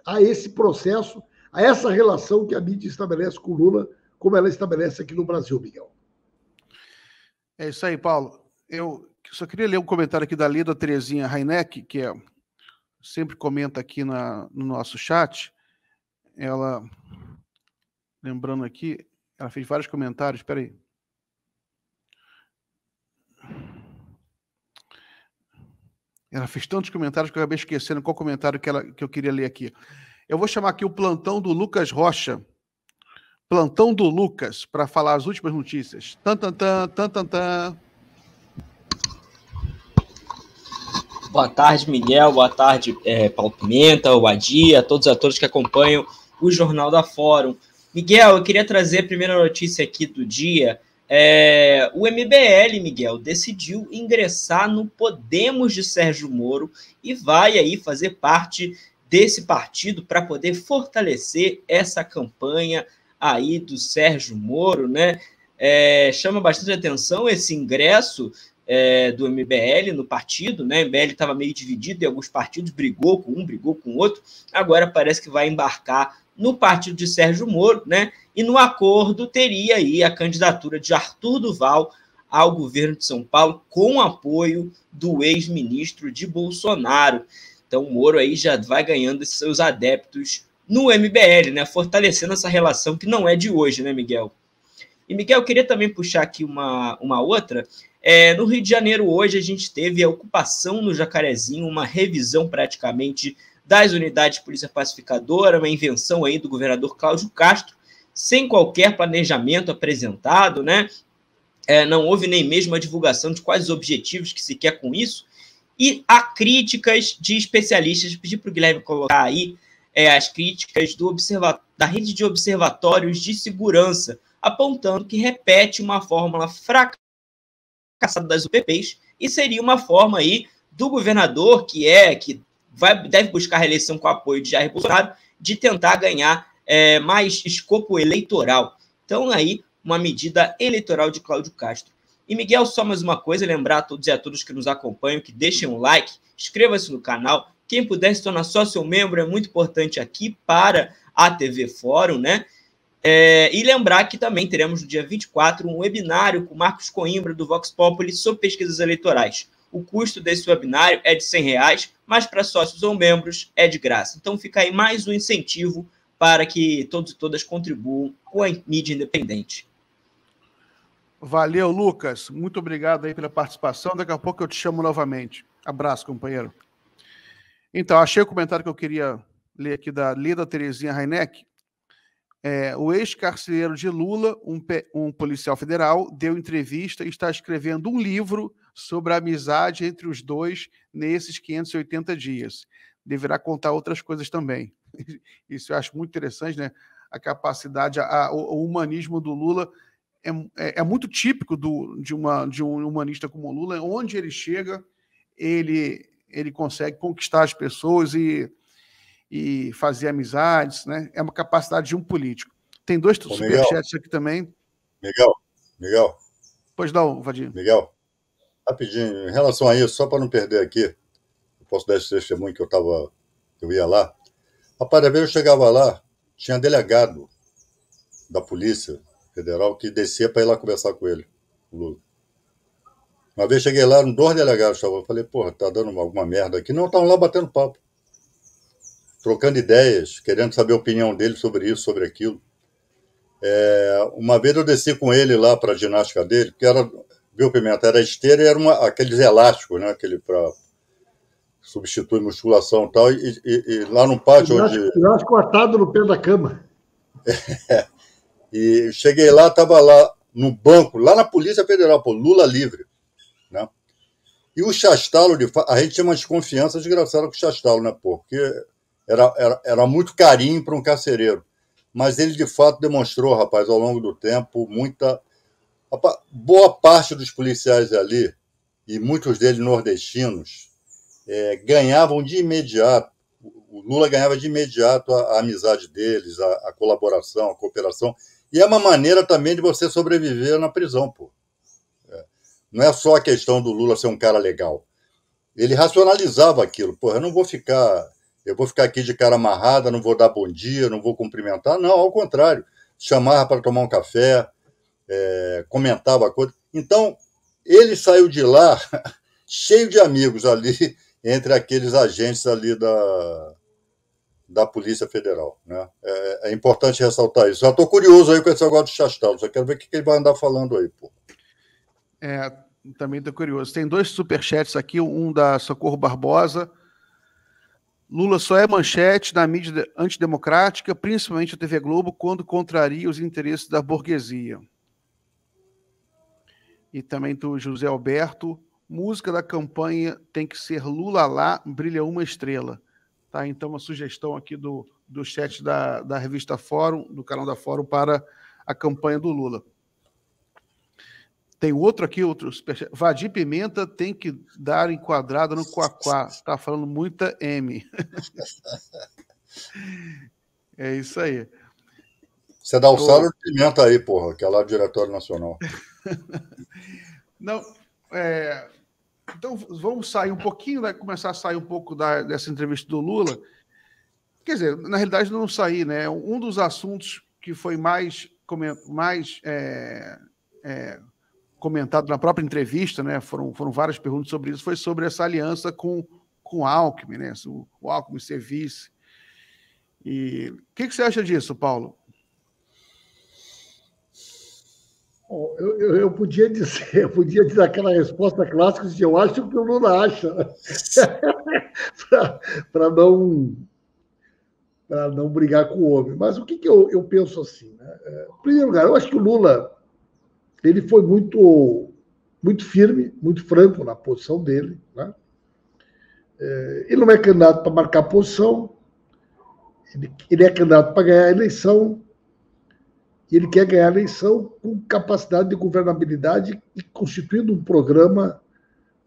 Speaker 3: a esse processo, a essa relação que a mídia estabelece com o Lula, como ela estabelece aqui no Brasil, Miguel.
Speaker 1: É isso aí, Paulo. Eu só queria ler um comentário aqui da Lida Terezinha Reineck, que sempre comenta aqui no nosso chat. Ela, lembrando aqui, ela fez vários comentários. Espera aí. Ela fez tantos comentários que eu acabei esquecendo qual comentário que eu queria ler aqui. Eu vou chamar aqui o plantão do Lucas Rocha. Plantão do Lucas, para falar as últimas notícias. Tan.
Speaker 7: Boa tarde, Miguel. Boa tarde, Paulo Pimenta, o Adia, todos os atores que acompanham o Jornal da Fórum. Miguel, eu queria trazer a primeira notícia aqui do dia. O MBL, Miguel, decidiu ingressar no Podemos de Sérgio Moro e vai aí fazer parte desse partido para poder fortalecer essa campanha aí do Sérgio Moro, né? Chama bastante atenção esse ingresso do MBL no partido, né? O MBL estava meio dividido em alguns partidos, brigou com um, brigou com o outro, agora parece que vai embarcar no partido de Sérgio Moro, né? E no acordo teria aí a candidatura de Arthur Duval ao governo de São Paulo com apoio do ex-ministro de Bolsonaro. Então o Moro aí já vai ganhando esses seus adeptos no MBL, né? Fortalecendo essa relação que não é de hoje, né, Miguel? E, Miguel, eu queria também puxar aqui uma outra. No Rio de Janeiro, hoje, a gente teve a ocupação no Jacarezinho, uma revisão praticamente das unidades de polícia pacificadora, uma invenção aí do governador Cláudio Castro, sem qualquer planejamento apresentado, né? Não houve nem mesmo a divulgação de quais os objetivos que se quer com isso. E há críticas de especialistas, pedi para o Guilherme colocar aí as críticas da rede de observatórios de segurança, apontando que repete uma fórmula fracassada das UPPs e seria uma forma aí do governador, que deve buscar a reeleição com o apoio de Jair Bolsonaro, de tentar ganhar mais escopo eleitoral. Então, aí, uma medida eleitoral de Cláudio Castro. E, Miguel, só mais uma coisa, lembrar a todos e a todas que nos acompanham, que deixem um like, inscreva-se no canal. Quem puder se tornar sócio membro é muito importante aqui para a TV Fórum, né? E lembrar que também teremos no dia 24 um webinário com Marcos Coimbra, do Vox Populi, sobre pesquisas eleitorais. O custo desse webinário é de R$100, mas para sócios ou membros é de graça. Então fica aí mais um incentivo para que todos e todas contribuam com a mídia independente.
Speaker 1: Valeu, Lucas. Muito obrigado aí pela participação. Daqui a pouco eu te chamo novamente. Abraço, companheiro. Então, achei o comentário que eu queria ler aqui da Lida Terezinha Reineck. O ex-carcereiro de Lula, um policial federal, deu entrevista e está escrevendo um livro sobre a amizade entre os dois nesses 580 dias. Deverá contar outras coisas também. Isso eu acho muito interessante, né? A capacidade, o humanismo do Lula é muito típico de um humanista como o Lula. Onde ele chega, ele consegue conquistar as pessoas e fazer amizades, né? É uma capacidade de um político. Tem dois superchats aqui também.
Speaker 2: Miguel.
Speaker 1: Pois não, Vadir.
Speaker 2: Miguel, rapidinho, em relação a isso, só para não perder aqui, eu posso dar esse testemunho que eu ia lá. Rapaz, às vezes eu chegava lá, tinha delegado da Polícia Federal que descia para ir lá conversar com ele, o Lula. Uma vez cheguei lá, 2 delegados, eu falei, porra, tá dando alguma merda aqui. Não, estavam lá batendo papo, trocando ideias, querendo saber a opinião dele sobre isso, sobre aquilo. Uma vez eu desci com ele lá para a ginástica dele, que era, viu, Pimenta, era esteira e era aqueles elásticos, né, aquele para substituir musculação e tal, e lá no pátio
Speaker 3: elástico atado no pé da cama.
Speaker 2: E cheguei lá, estava lá no banco, lá na Polícia Federal, pô, Lula livre, né? E o Chastalo, a gente tinha uma desconfiança desgraçada com o Chastalo, né, pô? Porque era muito carinho para um carcereiro. Mas ele, de fato, demonstrou, rapaz, ao longo do tempo, boa parte dos policiais ali, e muitos deles nordestinos, ganhavam de imediato, o Lula ganhava de imediato a amizade deles, a colaboração, a cooperação, e é uma maneira também de você sobreviver na prisão, pô. Não é só a questão do Lula ser um cara legal. Ele racionalizava aquilo. Pô, eu vou ficar aqui de cara amarrada, não vou dar bom dia, não vou cumprimentar. Não, ao contrário. Chamava para tomar um café, comentava a coisa. Então, ele saiu de lá cheio de amigos ali, entre aqueles agentes ali da Polícia Federal, né? É importante ressaltar isso. Já estou curioso aí com esse negócio do Chastal. Só quero ver o que ele vai andar falando aí, pô.
Speaker 1: Também estou curioso. Tem 2 superchats aqui, um da Socorro Barbosa. Lula só é manchete na mídia antidemocrática, principalmente a TV Globo, quando contraria os interesses da burguesia. E também do José Alberto. Música da campanha tem que ser Lula lá, brilha uma estrela. Tá? Então, uma sugestão aqui do chat da revista Fórum, do canal da Fórum, para a campanha do Lula. Tem outro aqui, Vadir Pimenta tem que dar enquadrada no Quaquá. Está falando muita M. É isso aí.
Speaker 2: Você dá o Saulo Pimenta aí, porra, que é lá do Diretório Nacional.
Speaker 1: Não, então vamos sair um pouquinho, vai começar a sair um pouco dessa entrevista do Lula. Quer dizer, na realidade não sair, né? Um dos assuntos que foi mais comentado na própria entrevista, né? Foram várias perguntas sobre isso, foi sobre essa aliança com o Alckmin, né? O Alckmin ser vice. E o que você acha disso, Paulo?
Speaker 3: Eu podia dizer aquela resposta clássica de eu acho que o Lula acha, para não brigar com o homem. Mas o que eu penso assim? Né? Em primeiro lugar, eu acho que o Lula ele foi muito firme, muito franco na posição dele. Né? Ele não é candidato para marcar posição, ele é candidato para ganhar a eleição, e ele quer ganhar a eleição com capacidade de governabilidade e constituindo um programa,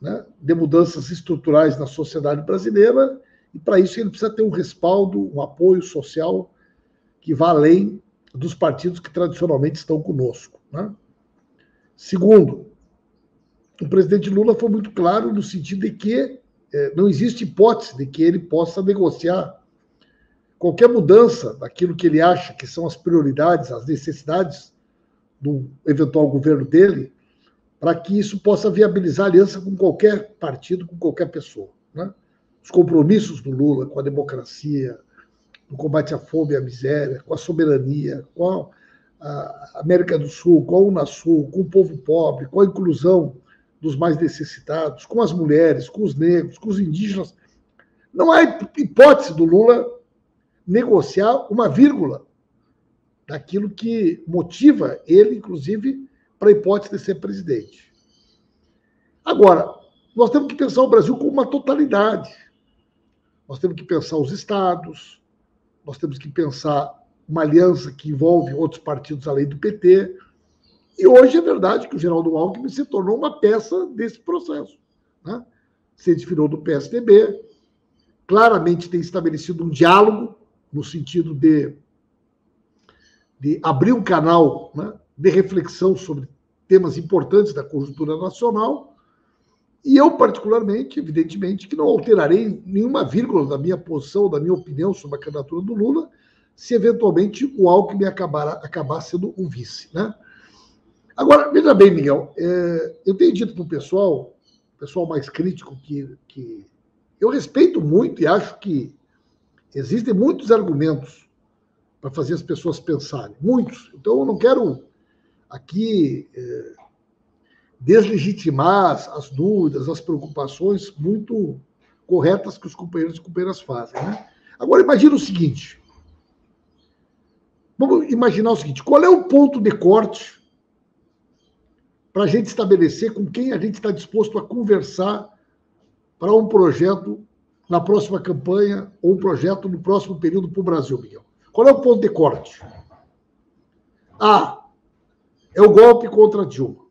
Speaker 3: né, de mudanças estruturais na sociedade brasileira, e para isso ele precisa ter um respaldo, um apoio social que vá além dos partidos que tradicionalmente estão conosco. Né? Segundo, o presidente Lula foi muito claro no sentido de que não existe hipótese de que ele possa negociar qualquer mudança daquilo que ele acha que são as prioridades, as necessidades do eventual governo dele, para que isso possa viabilizar aliança com qualquer partido, com qualquer pessoa. Né? Os compromissos do Lula com a democracia, no combate à fome e à miséria, com a soberania, com a América do Sul, com a Unasul, com o povo pobre, com a inclusão dos mais necessitados, com as mulheres, com os negros, com os indígenas. Não há hipótese do Lula negociar uma vírgula daquilo que motiva ele, inclusive, para a hipótese de ser presidente. Agora, nós temos que pensar o Brasil como uma totalidade. Nós temos que pensar os estados, nós temos que pensar uma aliança que envolve outros partidos além do PT. E hoje é verdade que o Geraldo Alckmin se tornou uma peça desse processo. Né? Se desfilou do PSDB, claramente tem estabelecido um diálogo no sentido de abrir um canal, né, de reflexão sobre temas importantes da conjuntura nacional, e eu, particularmente, evidentemente, que não alterarei nenhuma vírgula da minha posição, da minha opinião sobre a candidatura do Lula, se eventualmente o Alckmin acabar sendo um vice. Né? Agora, veja bem, Miguel, eu tenho dito para o pessoal mais crítico, que eu respeito muito e acho que existem muitos argumentos para fazer as pessoas pensarem, muitos. Então, eu não quero aqui deslegitimar as dúvidas, as preocupações muito corretas que os companheiros e companheiras fazem. Né? Agora, imagina o seguinte. Vamos imaginar o seguinte. Qual é o ponto de corte para a gente estabelecer com quem a gente está disposto a conversar para um projeto na próxima campanha ou um projeto no próximo período para o Brasil, Miguel? Qual é o ponto de corte? É o golpe contra a Dilma.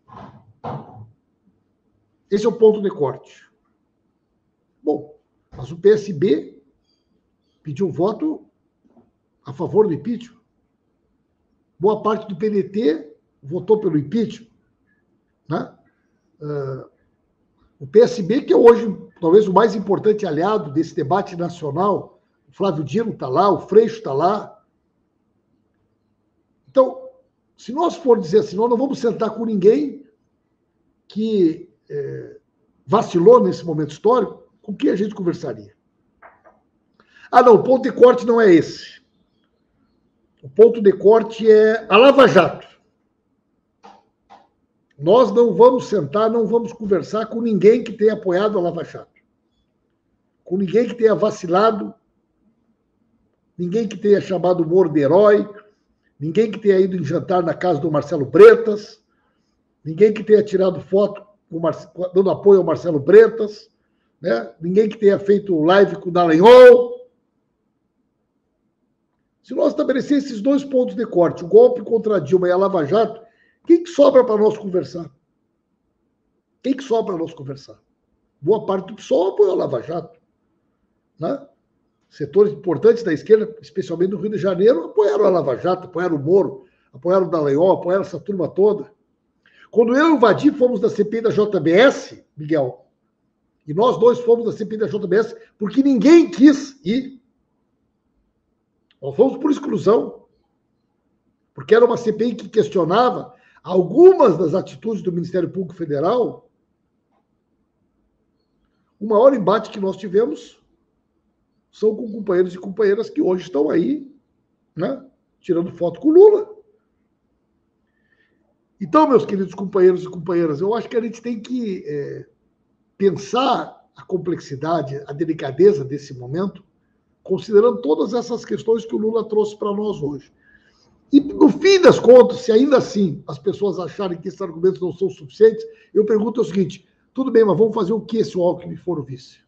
Speaker 3: Esse é o ponto de corte. Bom, Mas o PSB pediu voto a favor do impeachment. Boa parte do PDT votou pelo impeachment. Né? O PSB, que é hoje talvez o mais importante aliado desse debate nacional, o Flávio Dino está lá, o Freixo está lá. Então, se nós formos dizer assim, nós não vamos sentar com ninguém que vacilou nesse momento histórico, com quem a gente conversaria? Ah, não, o ponto de corte não é esse. O ponto de corte é a Lava Jato. Nós não vamos sentar, não vamos conversar com ninguém que tenha apoiado a Lava Jato. Com ninguém que tenha vacilado, ninguém que tenha chamado o Moro de herói, ninguém que tenha ido em jantar na casa do Marcelo Bretas, ninguém que tenha tirado foto dando apoio ao Marcelo Bretas, né? Ninguém que tenha feito live com o Dallagnol. Se nós estabelecer esses dois pontos de corte, o golpe contra a Dilma e a Lava Jato, quem que sobra para nós conversar? Quem que sobra para nós conversar? Boa parte do PSOL apoiou a Lava Jato. Né? Setores importantes da esquerda, especialmente no Rio de Janeiro, apoiaram a Lava Jato, apoiaram o Moro, apoiaram o Dallagnol, apoiaram essa turma toda. Quando eu e o Vadir fomos da CPI da JBS, Miguel, e nós dois fomos da CPI da JBS, porque ninguém quis ir. Nós fomos por exclusão. Porque era uma CPI que questionava algumas das atitudes do Ministério Público Federal. O maior embate que nós tivemos são com companheiros e companheiras que hoje estão aí, né, tirando foto com o Lula. Então, meus queridos companheiros e companheiras, eu acho que a gente tem que pensar a complexidade, a delicadeza desse momento, considerando todas essas questões que o Lula trouxe para nós hoje. E, no fim das contas, se ainda assim as pessoas acharem que esses argumentos não são suficientes, eu pergunto o seguinte, tudo bem, mas vamos fazer o que se o Alckmin for o vice?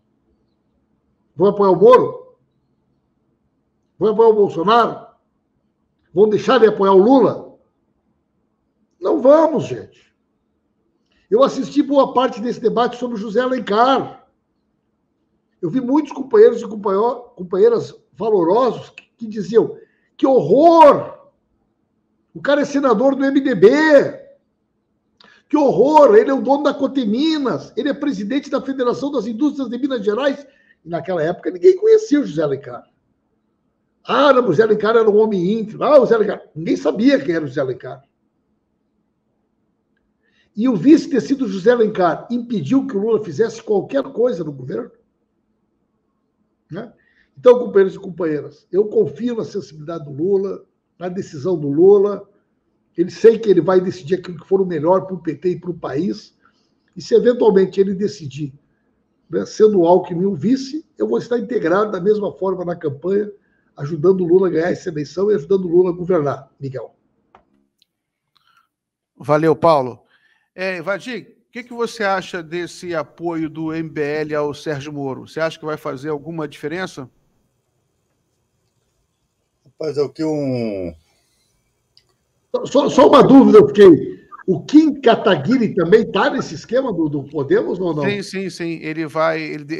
Speaker 3: Vão apoiar o Moro? Vão apoiar o Bolsonaro? Vão deixar de apoiar o Lula? Não vamos, gente. Eu assisti boa parte desse debate sobre o José Alencar. Eu vi muitos companheiros e companheiras valorosos que diziam que horror! O cara é senador do MDB. Que horror! Ele é o dono da Coteminas. Ele é presidente da Federação das Indústrias de Minas Gerais. E naquela época ninguém conhecia o José Alencar. Ah, não, o José Alencar era um homem íntegro. Ah, o José Alencar. Ninguém sabia quem era o José Alencar. E o vice ter sido José Alencar impediu que o Lula fizesse qualquer coisa no governo? Né? Então, companheiros e companheiras, eu confio na sensibilidade do Lula, na decisão do Lula. Ele sei que ele vai decidir aquilo que for o melhor para o PT e para o país. E se eventualmente ele decidir, né, sendo o Alckmin o vice, eu vou estar integrado da mesma forma na campanha, ajudando o Lula a ganhar essa eleição e ajudando o Lula a governar. Miguel.
Speaker 1: Valeu, Paulo. Vadir, o que você acha desse apoio do MBL ao Sérgio Moro? Você acha que vai fazer alguma diferença?
Speaker 2: Rapaz, é o que
Speaker 3: Só uma dúvida, eu fiquei. O Kim Kataguiri também está nesse esquema do Podemos ou não?
Speaker 1: Sim. Ele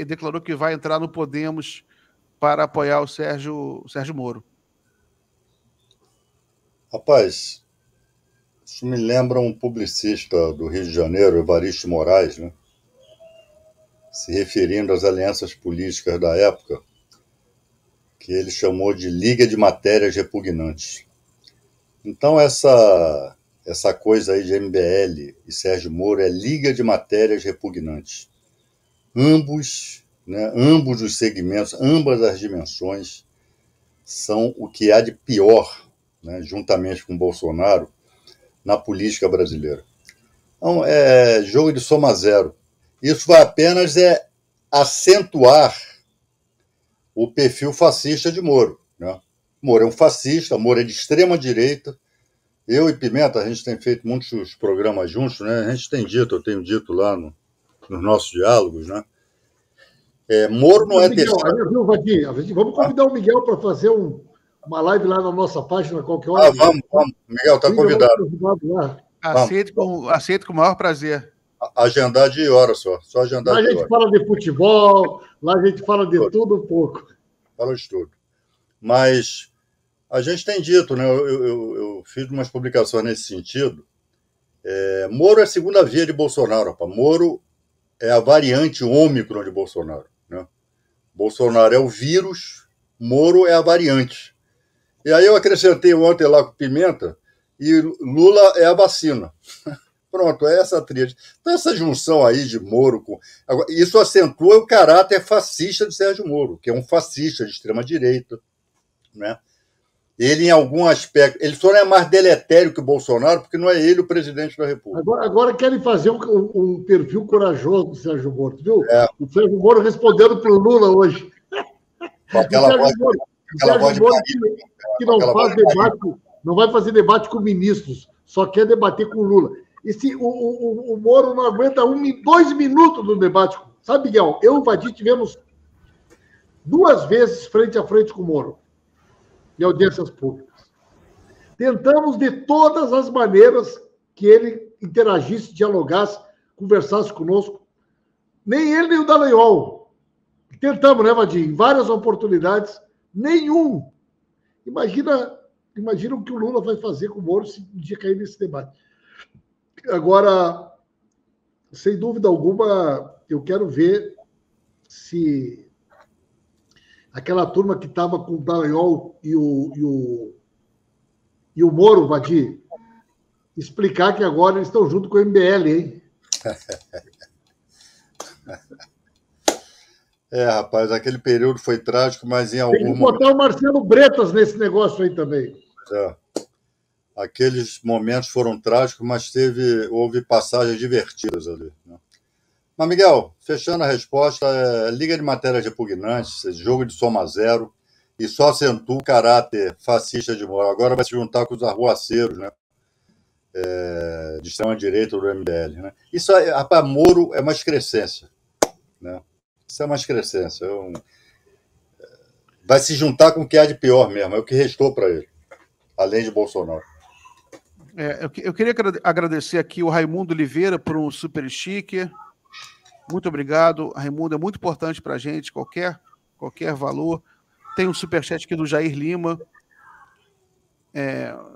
Speaker 1: declarou que vai entrar no Podemos para apoiar o Sérgio Moro.
Speaker 2: Rapaz, isso me lembra um publicista do Rio de Janeiro, Evaristo Moraes, né? Se referindo às alianças políticas da época, que ele chamou de Liga de Matérias Repugnantes. Então, essa coisa aí de MBL e Sérgio Moro é Liga de Matérias Repugnantes. Ambos os segmentos, ambas as dimensões são o que há de pior, né, juntamente com Bolsonaro, na política brasileira. Então, é jogo de soma zero. Isso vai apenas acentuar o perfil fascista de Moro. Né? Moro é um fascista, Moro é de extrema direita. Eu e Pimenta, a gente tem feito muitos programas juntos, né? A gente tem dito, eu tenho dito lá nos nossos diálogos, né? Moro não é
Speaker 3: Vamos convidar o Miguel para fazer uma live lá na nossa página qualquer hora.
Speaker 2: Vamos. Miguel está convidado.
Speaker 1: Aceito com o maior prazer.
Speaker 2: Agendar de hora só agendar
Speaker 3: Lá a
Speaker 2: de
Speaker 3: gente
Speaker 2: hora.
Speaker 3: fala de futebol, lá a gente fala de tudo um pouco.
Speaker 2: Fala de tudo. Mas a gente tem dito, né? Eu fiz umas publicações nesse sentido. Moro é a segunda via de Bolsonaro. Rapaz. Moro é a variante ômicron de Bolsonaro. Né? Bolsonaro é o vírus, Moro é a variante. E aí eu acrescentei ontem lá com Pimenta, e Lula é a vacina. Pronto, é essa tríade. Então, essa junção aí de Moro com. Agora, isso acentua o caráter fascista de Sérgio Moro, que é um fascista de extrema-direita. Né? Ele, em algum aspecto. Ele só não é mais deletério que o Bolsonaro, porque não é ele o presidente da República.
Speaker 3: Agora querem fazer um perfil corajoso do Sérgio Moro, viu?
Speaker 2: É.
Speaker 3: O Sérgio Moro respondendo para o Lula hoje.
Speaker 2: Com aquela voz de
Speaker 3: Moro
Speaker 2: carinho,
Speaker 3: que não faz debate, não vai fazer debate com ministros, só quer debater com o Lula. E se o Moro não aguenta 2 minutos no debate. Sabe, Miguel, eu e o Vadir tivemos 2 vezes frente a frente com o Moro, em audiências públicas. Tentamos de todas as maneiras que ele interagisse, dialogasse, conversasse conosco. Nem ele, nem o Dallagnol. Tentamos, né, Vadir? Em várias oportunidades, nenhum. Imagina o que o Lula vai fazer com o Moro se um dia cair nesse debate. Agora, sem dúvida alguma, eu quero ver se aquela turma que estava com o Dallagnol e o Moro, Vadir, explicar que agora eles estão junto com o MBL, hein?
Speaker 2: Rapaz, aquele período foi trágico, mas em algum
Speaker 3: momento... Tem que botar o Marcelo Bretas nesse negócio aí também.
Speaker 2: Aqueles momentos foram trágicos, mas houve passagens divertidas ali. Né? Mas, Miguel, fechando a resposta, Liga de Matérias Repugnantes, jogo de soma zero, e só acentua o caráter fascista de Moro. Agora vai se juntar com os arruaceiros, né? De extrema-direita do MBL. Né? Isso, rapaz, Moro é uma excrescência. Né? Isso é uma excrescência. Vai se juntar com o que há de pior mesmo, é o que restou para ele, além de Bolsonaro.
Speaker 1: Eu queria agradecer aqui o Raimundo Oliveira por um super sticker. Muito obrigado, Raimundo, é muito importante para a gente, qualquer valor. Tem um superchat aqui do Jair Lima.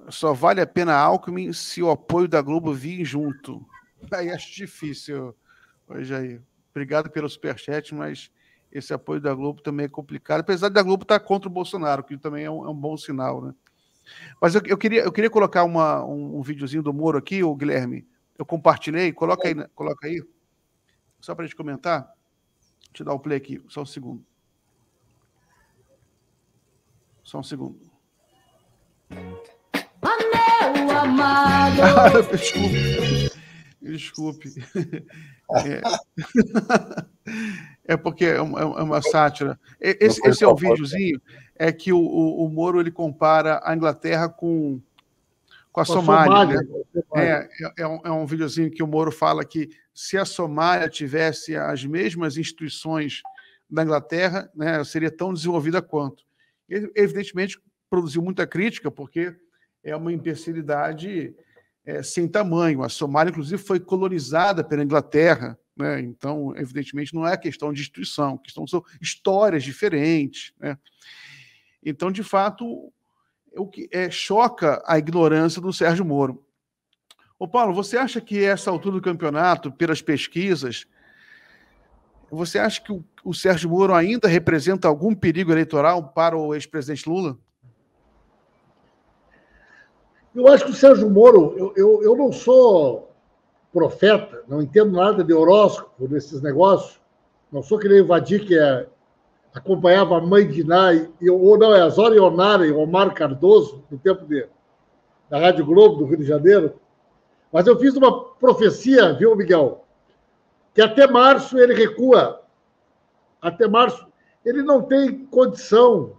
Speaker 1: Só vale a pena Alckmin se o apoio da Globo vir junto. Aí acho difícil, Jair. Obrigado pelo superchat, mas esse apoio da Globo também é complicado, apesar da Globo estar contra o Bolsonaro, que também é um bom sinal, né? Mas eu queria colocar um videozinho do Moro aqui, o Guilherme. Eu compartilhei, coloca aí, só para a gente comentar. Deixa eu dar o play aqui, só um segundo.
Speaker 8: Meu amado.
Speaker 1: Desculpe. É porque é uma sátira. Esse é o videozinho, é que o Moro ele compara a Inglaterra com a Somália. Né? É um videozinho que o Moro fala que se a Somália tivesse as mesmas instituições da Inglaterra, né, seria tão desenvolvida quanto. Ele, evidentemente, produziu muita crítica, porque é uma imbecilidade sem tamanho. A Somália, inclusive, foi colonizada pela Inglaterra, né? Então, evidentemente, não é questão de instituição, são histórias diferentes. Né? Então, de fato, o que choca a ignorância do Sérgio Moro. Ô, Paulo, você acha que essa altura do campeonato, pelas pesquisas, você acha que o Sérgio Moro ainda representa algum perigo eleitoral para o ex-presidente Lula?
Speaker 3: Eu acho que o Sérgio Moro, eu não sou profeta, não entendo nada de horóscopo desses negócios, não sou que nem o Vadir, que acompanhava a mãe de Iná, ou não, é a Zora Ionara e Omar Cardoso, no tempo da Rádio Globo, do Rio de Janeiro. Mas eu fiz uma profecia, viu, Miguel? Que até março ele recua. Até março ele não tem condição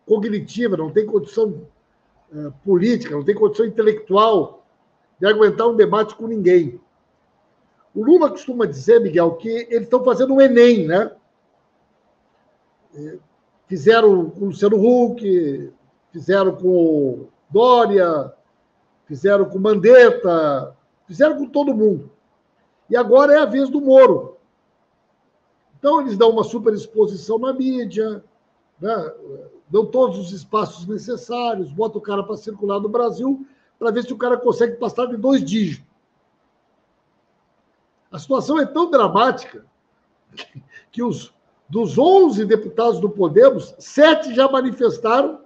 Speaker 3: cognitiva, não tem condição política, não tem condição intelectual de aguentar um debate com ninguém. O Lula costuma dizer, Miguel, que eles estão fazendo um Enem, né? Fizeram com o Luciano Huck, fizeram com o Dória, fizeram com o Mandetta, fizeram com todo mundo. E agora é a vez do Moro. Então, eles dão uma super exposição na mídia, né? Dão todos os espaços necessários, botam o cara para circular no Brasil, para ver se o cara consegue passar de 2 dígitos. A situação é tão dramática que dos 11 deputados do Podemos, 7 já manifestaram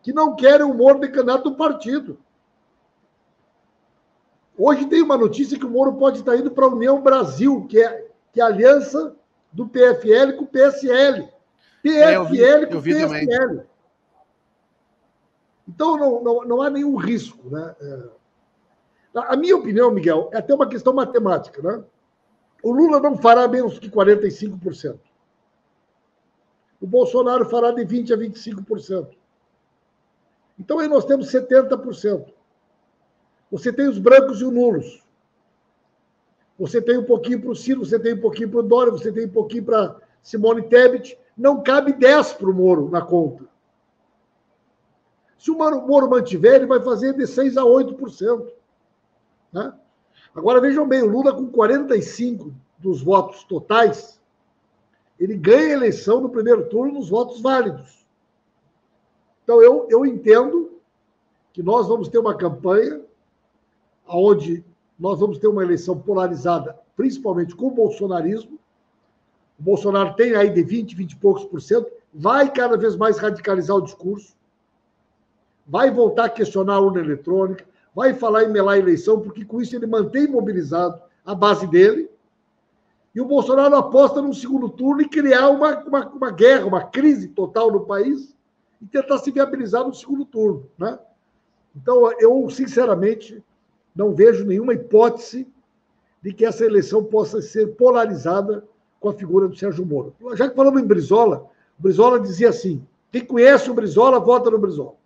Speaker 3: que não querem o Moro de candidato do partido. Hoje tem uma notícia que o Moro pode estar indo para a União Brasil, que é a aliança do PFL com o PSL. PFL com o PSL. Também. Então, não há nenhum risco, né? A minha opinião, Miguel, é até uma questão matemática, né? O Lula não fará menos que 45%. O Bolsonaro fará de 20% a 25%. Então, aí nós temos 70%. Você tem os brancos e os nulos. Você tem um pouquinho para o Ciro, você tem um pouquinho para o Dória, você tem um pouquinho para Simone Tebet. Não cabe 10 para o Moro na conta. Se o Moro mantiver, ele vai fazer de 6% a 8%. Né? Agora, vejam bem, o Lula com 45% dos votos totais, ele ganha a eleição no primeiro turno nos votos válidos. Então, eu entendo que nós vamos ter uma campanha onde nós vamos ter uma eleição polarizada, principalmente com o bolsonarismo. O Bolsonaro tem aí de 20 e poucos por cento, vai cada vez mais radicalizar o discurso, vai voltar a questionar a urna eletrônica, vai falar em melar a eleição, porque com isso ele mantém mobilizado a base dele. E o Bolsonaro aposta num segundo turno e criar uma guerra, uma crise total no país e tentar se viabilizar no segundo turno. Né? Então, eu, sinceramente, não vejo nenhuma hipótese de que essa eleição possa ser polarizada com a figura do Sérgio Moro. Já que falamos em Brizola, o Brizola dizia assim, quem conhece o Brizola, vota no Brizola.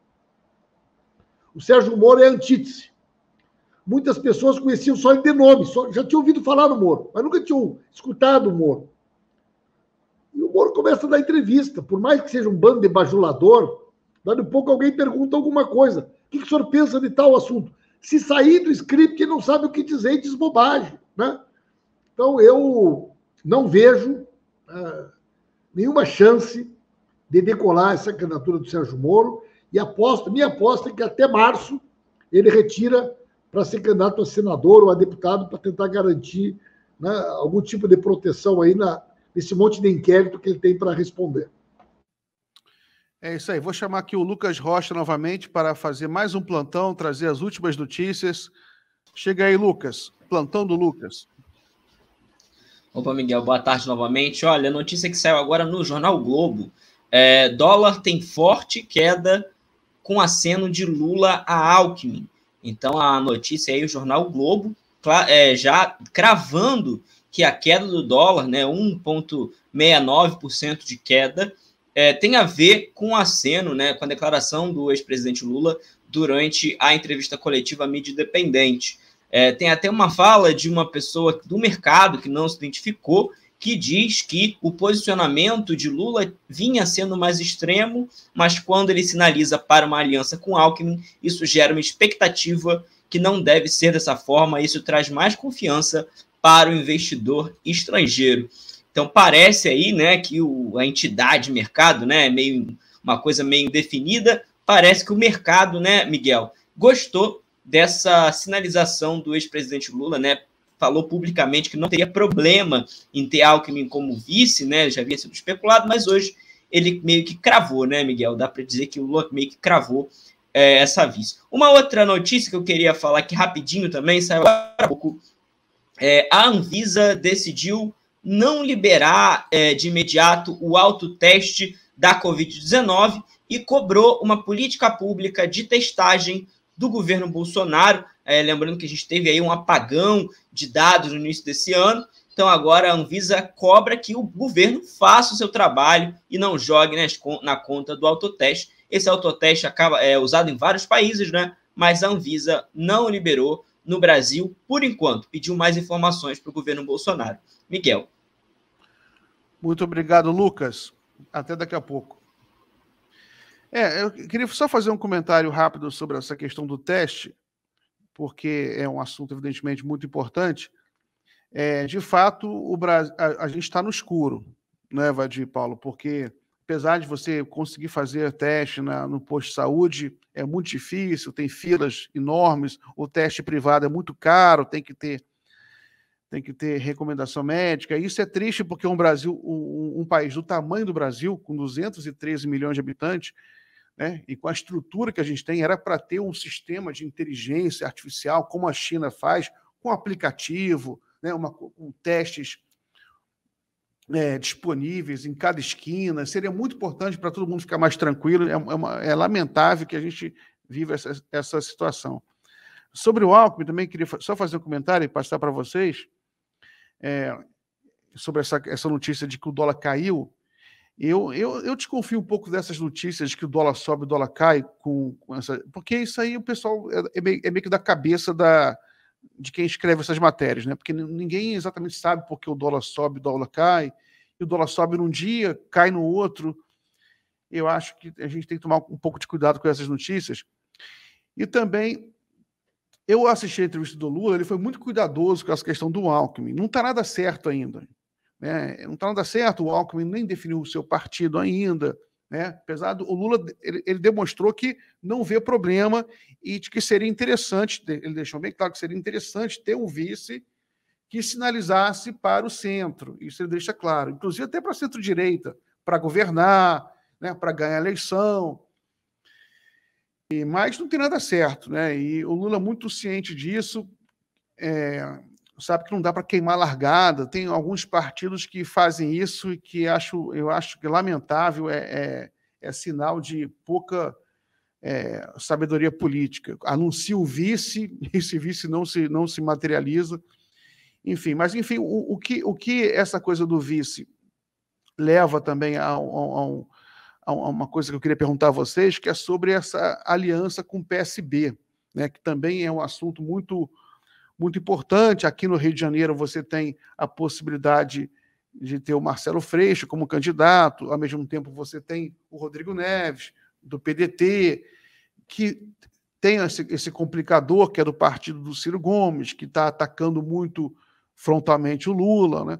Speaker 3: O Sérgio Moro é antítese. Muitas pessoas conheciam só ele de nome, já tinham ouvido falar no Moro, mas nunca tinham escutado o Moro. E o Moro começa a dar entrevista, por mais que seja um bando de bajulador, daqui a pouco alguém pergunta alguma coisa. O que o senhor pensa de tal assunto? Se sair do script, ele não sabe o que dizer e diz bobagem. Né? Então, eu não vejo nenhuma chance de decolar essa candidatura do Sérgio Moro e minha aposta é que até março ele retira para ser candidato a senador ou a deputado para tentar garantir, né, algum tipo de proteção aí nesse monte de inquérito que ele tem para responder.
Speaker 1: É isso aí. Vou chamar aqui o Lucas Rocha novamente para fazer mais um plantão, trazer as últimas notícias. Chega aí, Lucas. Plantão do Lucas.
Speaker 7: Opa, Miguel, boa tarde novamente. Olha, a notícia que saiu agora no Jornal Globo. Dólar tem forte queda com aceno de Lula a Alckmin. Então, a notícia aí, o Jornal Globo, já cravando que a queda do dólar, né, 1,69% de queda, tem a ver com o aceno, né, com a declaração do ex-presidente Lula durante a entrevista coletiva à mídia independente. Tem até uma fala de uma pessoa do mercado que não se identificou, que diz que o posicionamento de Lula vinha sendo mais extremo, mas quando ele sinaliza para uma aliança com Alckmin, isso gera uma expectativa que não deve ser dessa forma, isso traz mais confiança para o investidor estrangeiro. Então, parece aí, né, que a entidade mercado, né, é uma coisa meio indefinida, parece que o mercado, né, Miguel, gostou dessa sinalização do ex-presidente Lula, né, falou publicamente que não teria problema em ter Alckmin como vice, né, já havia sido especulado, mas hoje ele meio que cravou, né, Miguel, dá para dizer que o Lula meio que cravou essa vice. Uma outra notícia que eu queria falar aqui rapidinho também, saiu há pouco, a Anvisa decidiu não liberar de imediato o autoteste da Covid-19 e cobrou uma política pública de testagem do governo Bolsonaro, lembrando que a gente teve aí um apagão de dados no início desse ano, então agora a Anvisa cobra que o governo faça o seu trabalho e não jogue na conta do autoteste. Esse autoteste acaba usado em vários países, né? Mas a Anvisa não liberou no Brasil, por enquanto, pediu mais informações para o governo Bolsonaro. Miguel.
Speaker 1: Muito obrigado, Lucas. Até daqui a pouco. Eu queria só fazer um comentário rápido sobre essa questão do teste, porque é um assunto, evidentemente, muito importante. de fato, a gente está no escuro, né, Vadir, Paulo? Porque, apesar de você conseguir fazer teste no posto de saúde, é muito difícil, tem filas enormes, o teste privado é muito caro, tem que ter recomendação médica. Isso é triste porque um país do tamanho do Brasil, com 213 milhões de habitantes, né, e com a estrutura que a gente tem, era para ter um sistema de inteligência artificial, como a China faz, com aplicativo, né, com testes disponíveis em cada esquina. Seria muito importante para todo mundo ficar mais tranquilo. É lamentável que a gente viva essa situação. Sobre o Alckmin, também queria só fazer um comentário e passar para vocês sobre essa notícia de que o dólar caiu. Eu desconfio um pouco dessas notícias de que o dólar sobe, o dólar cai, porque isso aí o pessoal é meio que da cabeça de quem escreve essas matérias, né? Porque ninguém exatamente sabe por que o dólar sobe, o dólar cai, e o dólar sobe num dia, cai no outro. Eu acho que a gente tem que tomar um pouco de cuidado com essas notícias. E também, eu assisti a entrevista do Lula, ele foi muito cuidadoso com essa questão do Alckmin. Não está nada certo ainda. Né? Não está nada certo, o Alckmin nem definiu o seu partido ainda. Né? Apesar do Lula, ele demonstrou que não vê problema e de que seria interessante, ele deixou bem claro que seria interessante ter um vice que sinalizasse para o centro. Isso ele deixa claro, inclusive até para a centro-direita, para governar, né? Para ganhar a eleição. Mas não tem nada certo, né? E o Lula, muito ciente disso, sabe que não dá para queimar largada. Tem alguns partidos que fazem isso e que eu acho que lamentável, é sinal de pouca sabedoria política. Anuncia o vice, esse vice não se materializa. Enfim, o que essa coisa do vice leva também a uma coisa que eu queria perguntar a vocês, que é sobre essa aliança com o PSB, né, que também é um assunto muito, muito importante. Aqui no Rio de Janeiro você tem a possibilidade de ter o Marcelo Freixo como candidato, ao mesmo tempo você tem o Rodrigo Neves, do PDT, que tem esse complicador, que é do partido do Ciro Gomes, que está atacando muito frontalmente o Lula, né?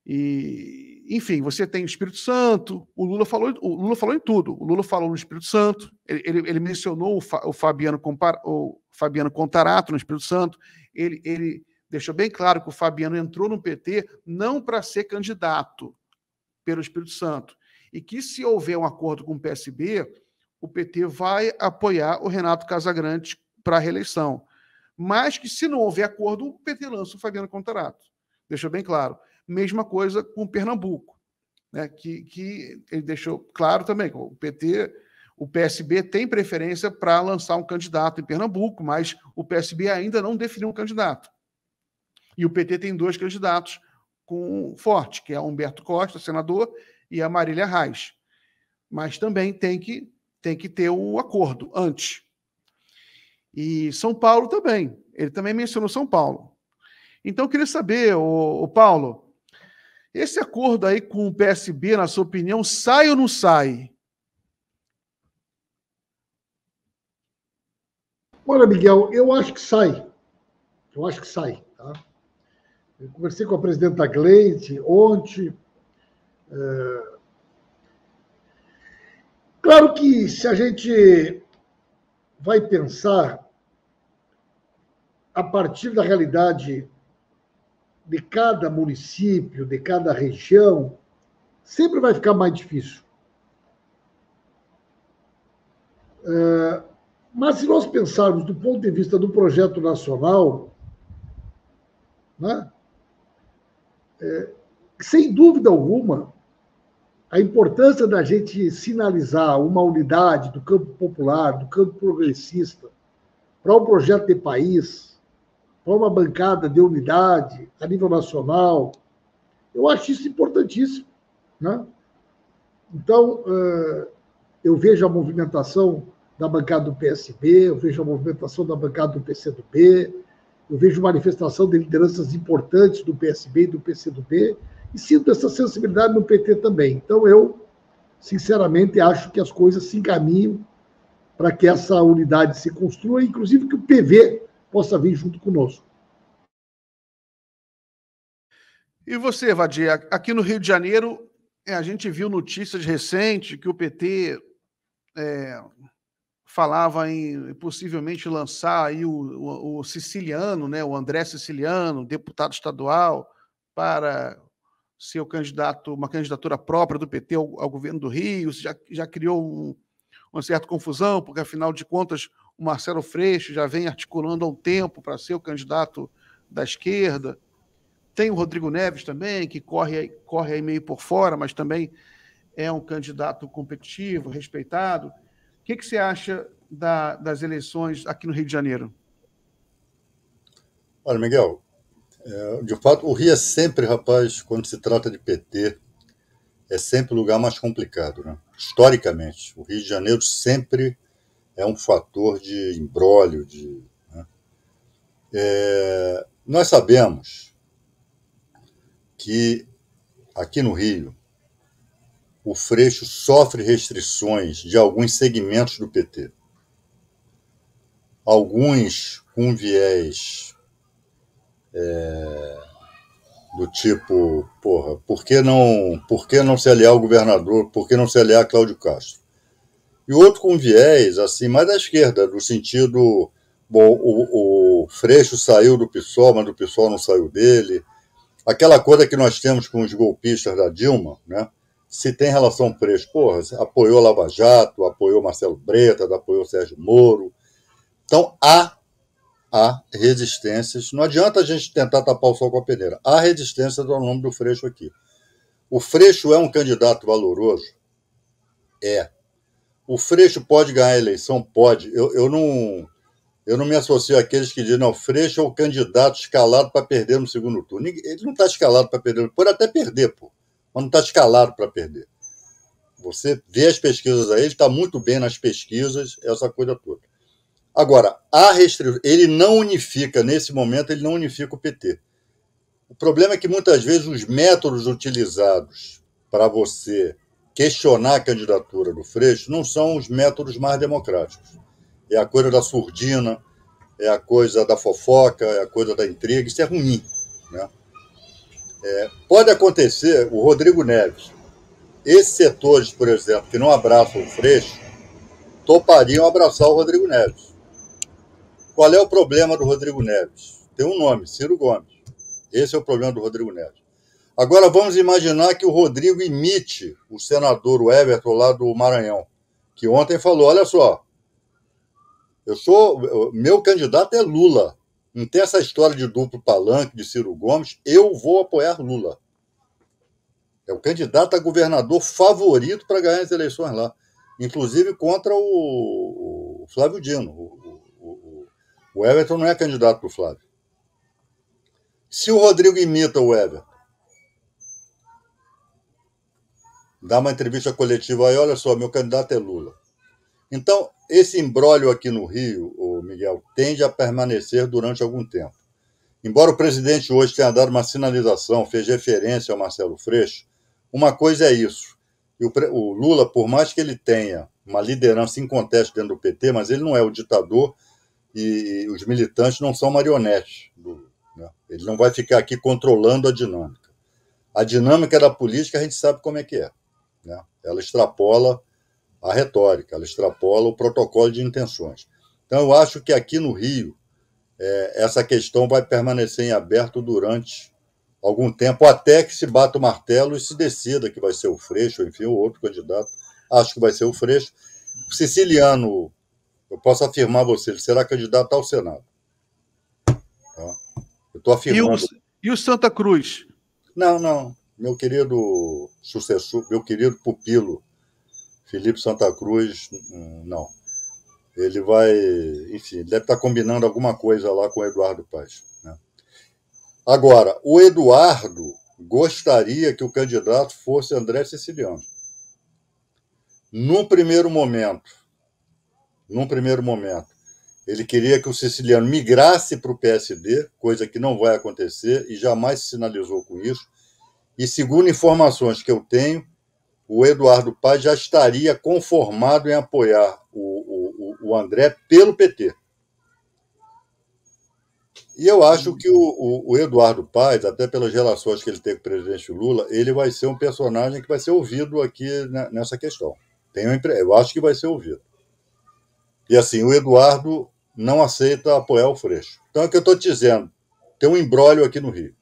Speaker 1: E, enfim, você tem o Espírito Santo, o Lula falou em tudo. O Lula falou no Espírito Santo, ele mencionou o Fabiano Contarato no Espírito Santo, ele deixou bem claro que o Fabiano entrou no PT não para ser candidato pelo Espírito Santo, e que se houver um acordo com o PSB, o PT vai apoiar o Renato Casagrande para a reeleição. Mas que se não houver acordo, o PT lança o Fabiano Contarato. Deixou bem claro. Mesma coisa com Pernambuco, né? Que ele deixou claro também que o PSB tem preferência para lançar um candidato em Pernambuco, mas o PSB ainda não definiu um candidato. E o PT tem 2 candidatos forte, que é Humberto Costa, senador, e a Marília Reis. Mas também tem que ter o acordo antes. E São Paulo também. Ele também mencionou São Paulo. Então, eu queria saber, Paulo, esse acordo aí com o PSB, na sua opinião, sai ou não sai?
Speaker 3: Olha, Miguel, eu acho que sai. Eu acho que sai. Tá? Eu conversei com a presidenta Gleide ontem. Claro que se a gente vai pensar a partir da realidade de cada município, de cada região, sempre vai ficar mais difícil. Mas se nós pensarmos do ponto de vista do projeto nacional, né, sem dúvida alguma, a importância da gente sinalizar uma unidade do campo popular, do campo progressista, para um projeto de país, para uma bancada de unidade a nível nacional, eu acho isso importantíssimo. Né? Então, eu vejo a movimentação da bancada do PSB, eu vejo a movimentação da bancada do PCdoB, eu vejo manifestação de lideranças importantes do PSB e do PCdoB, e sinto essa sensibilidade no PT também. Então, eu, sinceramente, acho que as coisas se encaminham para que essa unidade se construa, inclusive que o PV possa vir junto conosco.
Speaker 1: E você, Vadia, aqui no Rio de Janeiro, a gente viu notícias recentes que o PT falava em possivelmente lançar aí o siciliano, né, o André Siciliano, deputado estadual, para ser uma candidatura própria do PT ao governo do Rio. Isso já criou uma certa confusão, porque, afinal de contas, o Marcelo Freixo já vem articulando há um tempo para ser o candidato da esquerda. Tem o Rodrigo Neves também, que corre aí meio por fora, mas também é um candidato competitivo, respeitado. O que você acha das eleições aqui no Rio de Janeiro?
Speaker 2: Olha, Miguel, de fato, o Rio é sempre, rapaz, quando se trata de PT, é sempre o lugar mais complicado, né? Historicamente, o Rio de Janeiro sempre é um fator de imbróglio. Né? Nós sabemos que aqui no Rio o Freixo sofre restrições de alguns segmentos do PT. Alguns com viés do tipo, por que não se aliar ao governador? Por que não se aliar a Cláudio Castro? E outro com viés, assim, mais da esquerda, no sentido, o Freixo saiu do PSOL, mas o PSOL não saiu dele. Aquela coisa que nós temos com os golpistas da Dilma, né? Se tem relação Freixo, apoiou Lava Jato, apoiou Marcelo Bretas, apoiou Sérgio Moro. Então, há resistências. Não adianta a gente tentar tapar o sol com a peneira. Há resistências ao nome do Freixo aqui. O Freixo é um candidato valoroso? É. O Freixo pode ganhar a eleição? Pode. Eu não me associo àqueles que dizem, não, Freixo é o candidato escalado para perder no segundo turno. Ele não está escalado para perder. Ele pode até perder, mas não está escalado para perder. Você vê as pesquisas aí, ele está muito bem nas pesquisas, essa coisa toda. Agora, ele não unifica, nesse momento, ele não unifica o PT. O problema é que, muitas vezes, os métodos utilizados para você questionar a candidatura do Freixo não são os métodos mais democráticos. É a coisa da surdina, é a coisa da fofoca, é a coisa da intriga. Isso é ruim, né? Pode acontecer, o Rodrigo Neves, esses setores, por exemplo, que não abraçam o Freixo, topariam abraçar o Rodrigo Neves. Qual é o problema do Rodrigo Neves? Tem um nome, Ciro Gomes. Esse é o problema do Rodrigo Neves. Agora vamos imaginar que o Rodrigo imite o senador, o Everton, lá do Maranhão, que ontem falou, olha só, meu candidato é Lula. Não tem essa história de duplo palanque de Ciro Gomes, eu vou apoiar Lula. É o candidato a governador favorito para ganhar as eleições lá, inclusive contra o Flávio Dino. O Everton não é candidato para o Flávio. Se o Rodrigo imita o Everton, dá uma entrevista coletiva aí, olha só, meu candidato é Lula. Então, esse imbróglio aqui no Rio, Miguel, tende a permanecer durante algum tempo. Embora o presidente hoje tenha dado uma sinalização, fez referência ao Marcelo Freixo, uma coisa é isso. E o Lula, por mais que ele tenha uma liderança inconteste dentro do PT, mas ele não é o ditador e os militantes não são marionetes. Né? Ele não vai ficar aqui controlando a dinâmica. A dinâmica da política a gente sabe como é que é. Né? Ela extrapola a retórica, ela extrapola o protocolo de intenções. Então, eu acho que aqui no Rio, essa questão vai permanecer em aberto durante algum tempo, até que se bata o martelo e se decida que vai ser o Freixo, enfim, o outro candidato. Acho que vai ser o Freixo. O siciliano, eu posso afirmar a você, ele será candidato ao Senado. Tá? Eu estou afirmando.
Speaker 1: E o Santa Cruz?
Speaker 2: Não. Meu querido sucessor, meu querido pupilo, Felipe Santa Cruz, não. Ele vai, enfim, deve estar combinando alguma coisa lá com o Eduardo Paes. Né? Agora, o Eduardo gostaria que o candidato fosse André Siciliano. Num primeiro momento, ele queria que o Siciliano migrasse para o PSD, coisa que não vai acontecer e jamais se sinalizou com isso. E, segundo informações que eu tenho, o Eduardo Paes já estaria conformado em apoiar o André pelo PT. E eu acho que o Eduardo Paes, até pelas relações que ele tem com o presidente Lula, ele vai ser um personagem que vai ser ouvido aqui nessa questão. Eu acho que vai ser ouvido. E assim, o Eduardo não aceita apoiar o Freixo. Então é o que eu estou te dizendo. Tem um imbróglio aqui no Rio.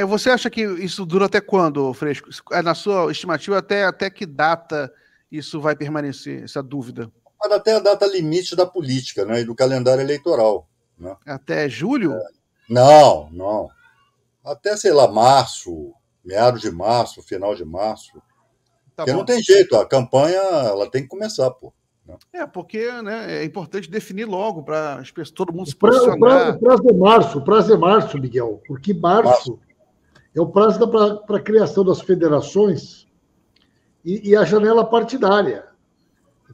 Speaker 1: Você acha que isso dura até quando, Freixo? Na sua estimativa, até que data isso vai permanecer, essa dúvida?
Speaker 2: Até a data limite da política, né, e do calendário eleitoral. Né?
Speaker 1: Até julho?
Speaker 2: Não. Até, sei lá, março, meados de março, final de março. Porque não tem jeito, a campanha ela tem que começar, pô. Né?
Speaker 1: Porque né, é importante definir logo para todo mundo se posicionar.
Speaker 3: O prazo é março, Miguel, porque março é o prazo para a criação das federações e a janela partidária.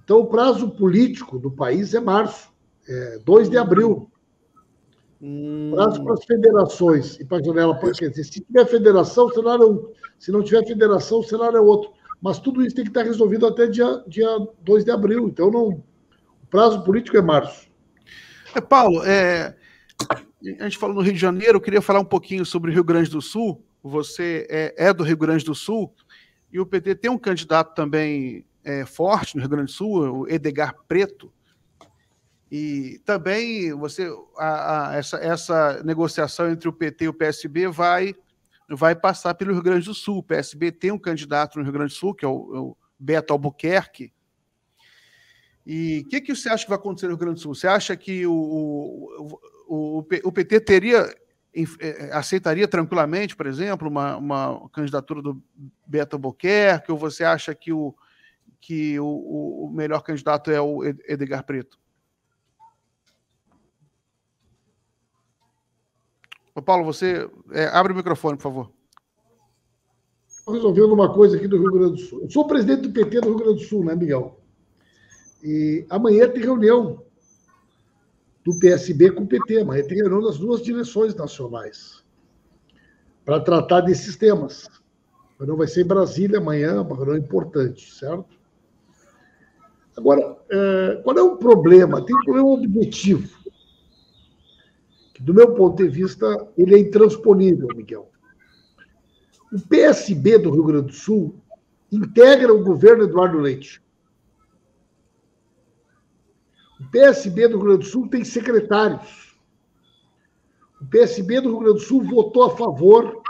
Speaker 3: Então, o prazo político do país é março, 2 de abril. Prazo para as federações e para a janela partidária. Se tiver federação, o cenário é um. Se não tiver federação, o cenário é outro. Mas tudo isso tem que estar resolvido até dia 2 de abril. Então, o prazo político é março.
Speaker 1: Paulo, a gente falou no Rio de Janeiro, eu queria falar um pouquinho sobre o Rio Grande do Sul. Você é do Rio Grande do Sul e o PT tem um candidato também forte no Rio Grande do Sul, o Edgar Preto. E também essa negociação entre o PT e o PSB vai passar pelo Rio Grande do Sul. O PSB tem um candidato no Rio Grande do Sul, que é o Beto Albuquerque. E o que você acha que vai acontecer no Rio Grande do Sul? Você acha que o PT aceitaria tranquilamente, por exemplo, uma candidatura do Beto Albuquerque? Ou você acha que o melhor candidato é o Edgar Preto? Paulo, você abre o microfone, por favor.
Speaker 3: Estou resolvendo uma coisa aqui do Rio Grande do Sul. Eu sou presidente do PT do Rio Grande do Sul, né, Miguel? E amanhã tem reunião do PSB com o PT. Amanhã tem reunião das duas direções nacionais para tratar desses temas. A reunião vai ser em Brasília amanhã, uma reunião importante, certo? Agora, qual é o problema? Tem um problema objetivo. Do meu ponto de vista, ele é intransponível, Miguel. O PSB do Rio Grande do Sul integra o governo Eduardo Leite. O PSB do Rio Grande do Sul tem secretários. O PSB do Rio Grande do Sul votou a favor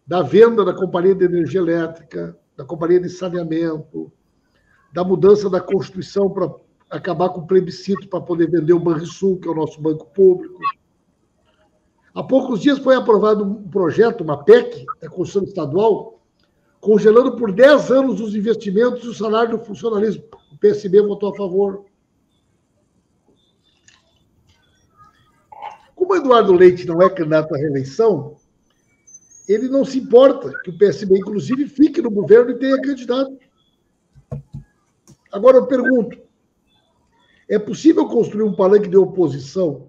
Speaker 3: da venda da Companhia de Energia Elétrica, da Companhia de Saneamento, da mudança da Constituição para acabar com o plebiscito para poder vender o Banrisul, que é o nosso banco público. Há poucos dias foi aprovado um projeto, uma PEC, da Constituição Estadual, congelando por 10 anos os investimentos e o salário do funcionalismo. O PSB votou a favor. Como o Eduardo Leite não é candidato à reeleição, ele não se importa que o PSB, inclusive, fique no governo e tenha candidato. Agora eu pergunto, é possível construir um palanque de oposição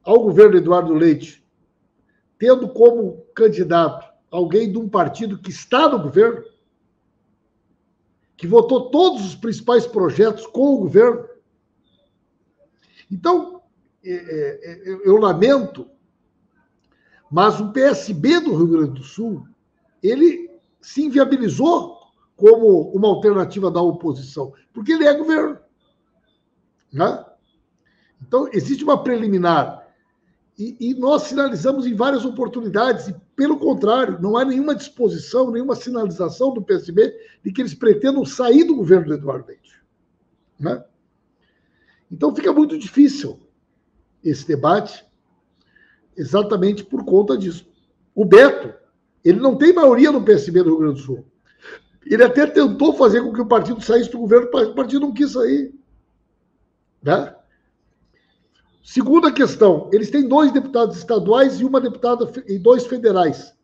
Speaker 3: ao governo Eduardo Leite, tendo como candidato alguém de um partido que está no governo, que votou todos os principais projetos com o governo? Então, eu lamento, mas o PSB do Rio Grande do Sul, ele se inviabilizou como uma alternativa da oposição, porque ele é governo. Né? Então, existe uma preliminar. E nós sinalizamos em várias oportunidades, e, pelo contrário, não há nenhuma disposição, nenhuma sinalização do PSB de que eles pretendam sair do governo do Eduardo Leite. Né? Então, fica muito difícil esse debate, exatamente por conta disso. O Beto, ele não tem maioria no PSB do Rio Grande do Sul. Ele até tentou fazer com que o partido saísse do governo, mas o partido não quis sair. Né? Segunda questão, eles têm 2 deputados estaduais e uma deputada e 2 federais.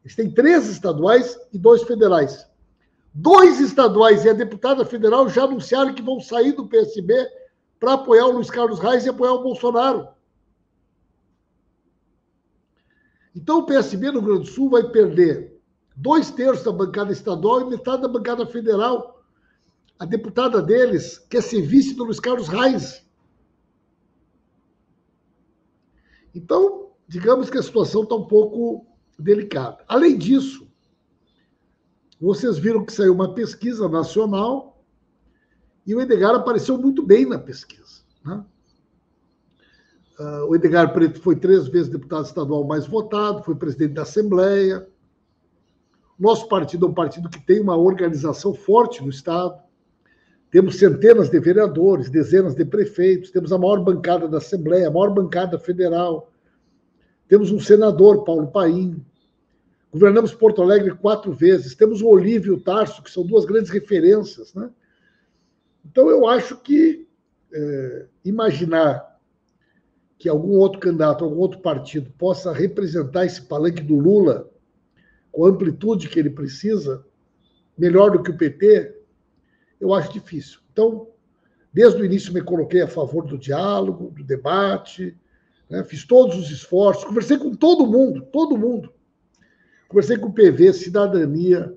Speaker 3: Eles têm 3 estaduais e 2 federais. 2 estaduais e a deputada federal já anunciaram que vão sair do PSB para apoiar o Luiz Carlos Reis e apoiar o Bolsonaro. Então o PSB no Rio Grande do Sul vai perder 2/3 da bancada estadual e metade da bancada federal. A deputada deles quer ser vice do Luiz Carlos Reis. Então, digamos que a situação está um pouco delicada. Além disso, vocês viram que saiu uma pesquisa nacional e o Edgar apareceu muito bem na pesquisa, né? O Edgar Preto foi 3 vezes deputado estadual mais votado, foi presidente da Assembleia. Nosso partido é um partido que tem uma organização forte no Estado. Temos centenas de vereadores, dezenas de prefeitos, temos a maior bancada da Assembleia, a maior bancada federal. Temos um senador, Paulo Paim. Governamos Porto Alegre 4 vezes. Temos o Olívio e o Tarso, que são 2 grandes referências, né? Então, eu acho que imaginar que algum outro candidato, algum outro partido possa representar esse palanque do Lula com a amplitude que ele precisa, melhor do que o PT, eu acho difícil. Então, desde o início me coloquei a favor do diálogo, do debate, né? Fiz todos os esforços, conversei com todo mundo. Conversei com o PV, Cidadania,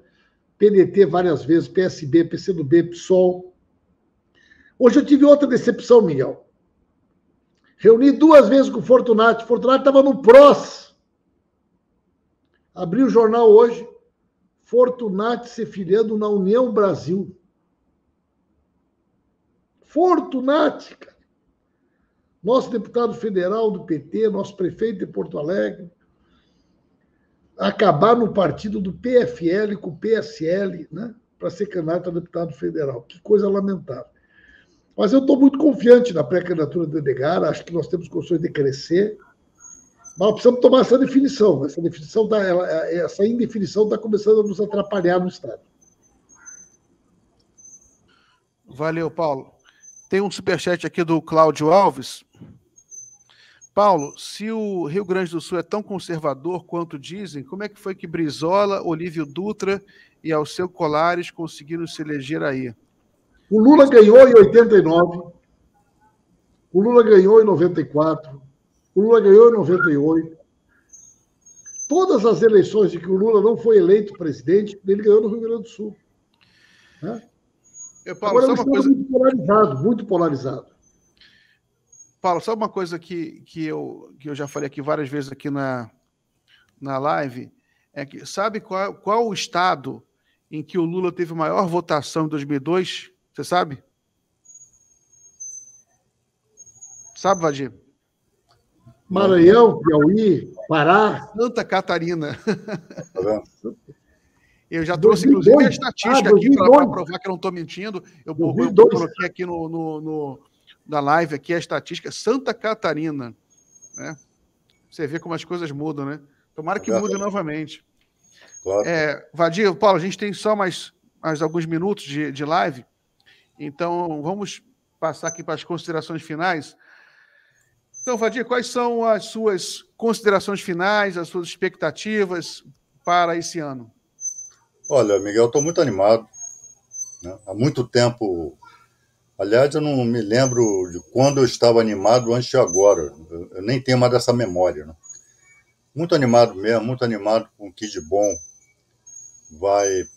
Speaker 3: PDT várias vezes, PSB, PCdoB, PSOL. Hoje eu tive outra decepção, Miguel. Reuni 2 vezes com o Fortunato. O Fortunato estava no PROS. Abri o jornal hoje. Fortunato se filiando na União Brasil. Fortunato, cara. Nosso deputado federal do PT, nosso prefeito de Porto Alegre. Acabar no partido do PFL com o PSL, né? Para ser candidato a deputado federal. Que coisa lamentável. Mas eu estou muito confiante na pré-candidatura do Edgar, acho que nós temos condições de crescer, mas precisamos tomar essa definição. Essa indefinição está começando a nos atrapalhar no Estado.
Speaker 1: Valeu, Paulo. Tem um superchat aqui do Cláudio Alves. Paulo, se o Rio Grande do Sul é tão conservador quanto dizem, como é que foi que Brizola, Olívio Dutra e Alceu Colares conseguiram se eleger aí?
Speaker 3: O Lula ganhou em 89, o Lula ganhou em 94, o Lula ganhou em 98. Todas as eleições de que o Lula não foi eleito presidente, ele ganhou no Rio Grande do Sul. Né?
Speaker 1: Paulo,
Speaker 3: agora é muito polarizado.
Speaker 1: Paulo, sabe uma coisa que eu já falei aqui várias vezes aqui na live? É que sabe qual o estado em que o Lula teve maior votação em 2002? Você sabe? Sabe, Vadir?
Speaker 3: Maranhão, Piauí, Pará.
Speaker 1: Santa Catarina. Eu já
Speaker 3: 2002,
Speaker 1: trouxe, inclusive, a estatística aqui para provar que eu não estou mentindo. Eu coloquei aqui na live aqui a estatística. Santa Catarina. Né? Você vê como as coisas mudam, né? Tomara que mude novamente.
Speaker 2: Claro.
Speaker 1: Vadir, Paulo, a gente tem só mais alguns minutos de live. Então, vamos passar aqui para as considerações finais. Então, Vadir, quais são as suas considerações finais, as suas expectativas para esse ano?
Speaker 2: Olha, Miguel, estou muito animado. Né? Há muito tempo... Aliás, eu não me lembro de quando eu estava animado antes de agora. Eu nem tenho mais dessa memória. Né? Muito animado mesmo, muito animado com o que de bom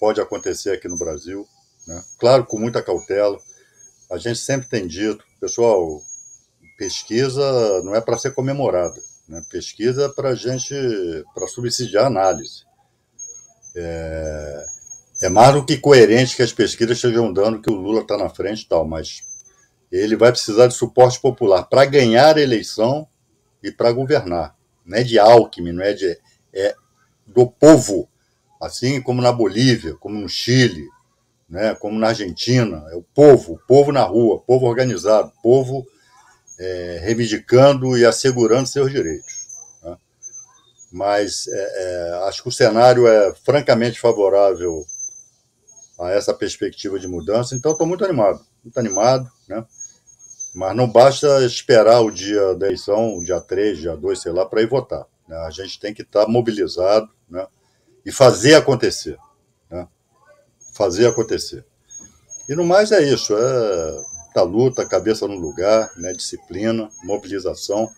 Speaker 2: pode acontecer aqui no Brasil. Né? Claro, com muita cautela. A gente sempre tem dito, pessoal, pesquisa não é para ser comemorada. Né? Pesquisa é para subsidiar a análise. É mais do que coerente que as pesquisas estejam dando que o Lula está na frente e tal, mas ele vai precisar de suporte popular para ganhar a eleição e para governar. Não é de Alckmin, não é do povo, assim como na Bolívia, como no Chile, né, como na Argentina. É o povo na rua, povo organizado, povo reivindicando e assegurando seus direitos. Né? Mas acho que o cenário é francamente favorável a essa perspectiva de mudança, então estou muito animado, né? Mas não basta esperar o dia da eleição, o dia 3, dia 2, sei lá, para ir votar. Né? A gente tem que estar mobilizado, né? E fazer acontecer. Né? Fazer acontecer. E no mais é isso, da luta, cabeça no lugar, né? Disciplina, mobilização.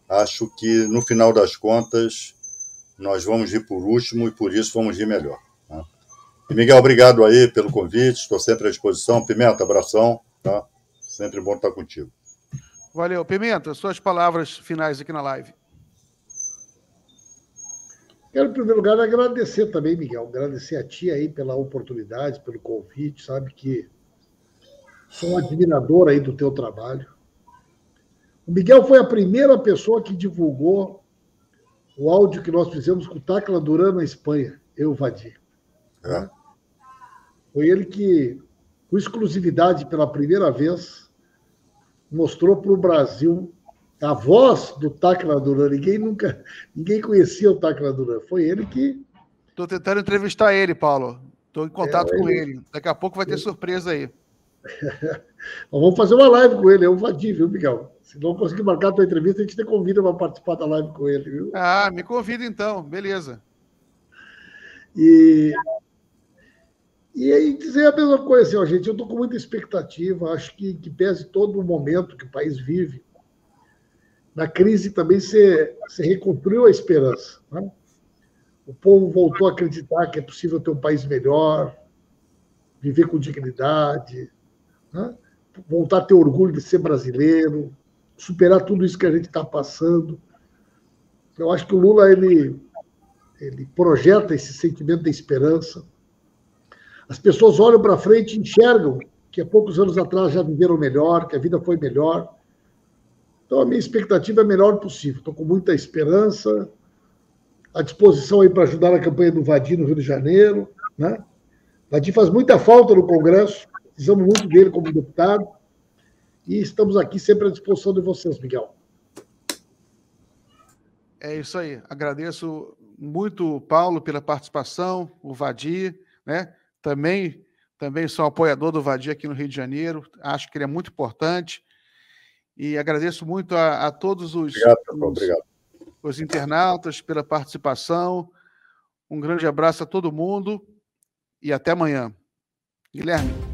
Speaker 2: Acho que, no final das contas, nós vamos ir por último e por isso vamos ir melhor. Né? E, Miguel, obrigado aí pelo convite, estou sempre à disposição. Pimenta, abração, tá? Sempre bom estar contigo.
Speaker 1: Valeu. Pimenta, suas palavras finais aqui na live.
Speaker 3: Quero, em primeiro lugar, agradecer também, Miguel. Agradecer a ti aí pela oportunidade, pelo convite. Sabe que sou um admirador aí do teu trabalho. O Miguel foi a primeira pessoa que divulgou o áudio que nós fizemos com o Tacla Duran na Espanha, eu, Vadi. Foi ele que, com exclusividade pela primeira vez, mostrou para o Brasil a voz do Tacla Duran. Ninguém conhecia o Tacla Duran. Foi ele que...
Speaker 1: Estou tentando entrevistar ele, Paulo. Estou em contato com ele. Daqui a pouco vai ter surpresa aí.
Speaker 3: Vamos fazer uma live com ele, é um Vadi, viu, Miguel? Se não conseguir marcar a tua entrevista, a gente te convida para participar da live com ele, viu?
Speaker 1: Ah, me convida então, beleza.
Speaker 3: E aí dizer a mesma coisa, assim, ó, gente, eu estou com muita expectativa, acho que pese todo o momento que o país vive, na crise também se reconstruiu a esperança, né? O povo voltou a acreditar que é possível ter um país melhor, viver com dignidade, né? Voltar a ter orgulho de ser brasileiro, superar tudo isso que a gente está passando. Eu acho que o Lula ele projeta esse sentimento de esperança. As pessoas olham para frente e enxergam que há poucos anos atrás já viveram melhor, que a vida foi melhor. Então, a minha expectativa é a melhor possível. Estou com muita esperança, à disposição aí para ajudar na campanha do Vadi no Rio de Janeiro, né? Vadi faz muita falta no Congresso, precisamos muito dele como deputado, e estamos aqui sempre à disposição de vocês, Miguel.
Speaker 1: É isso aí. Agradeço muito, Paulo, pela participação, o Vadi, né? Também sou apoiador do Vadi aqui no Rio de Janeiro, acho que ele é muito importante, e agradeço muito a todos os internautas pela participação. Um grande abraço a todo mundo e até amanhã. Guilherme.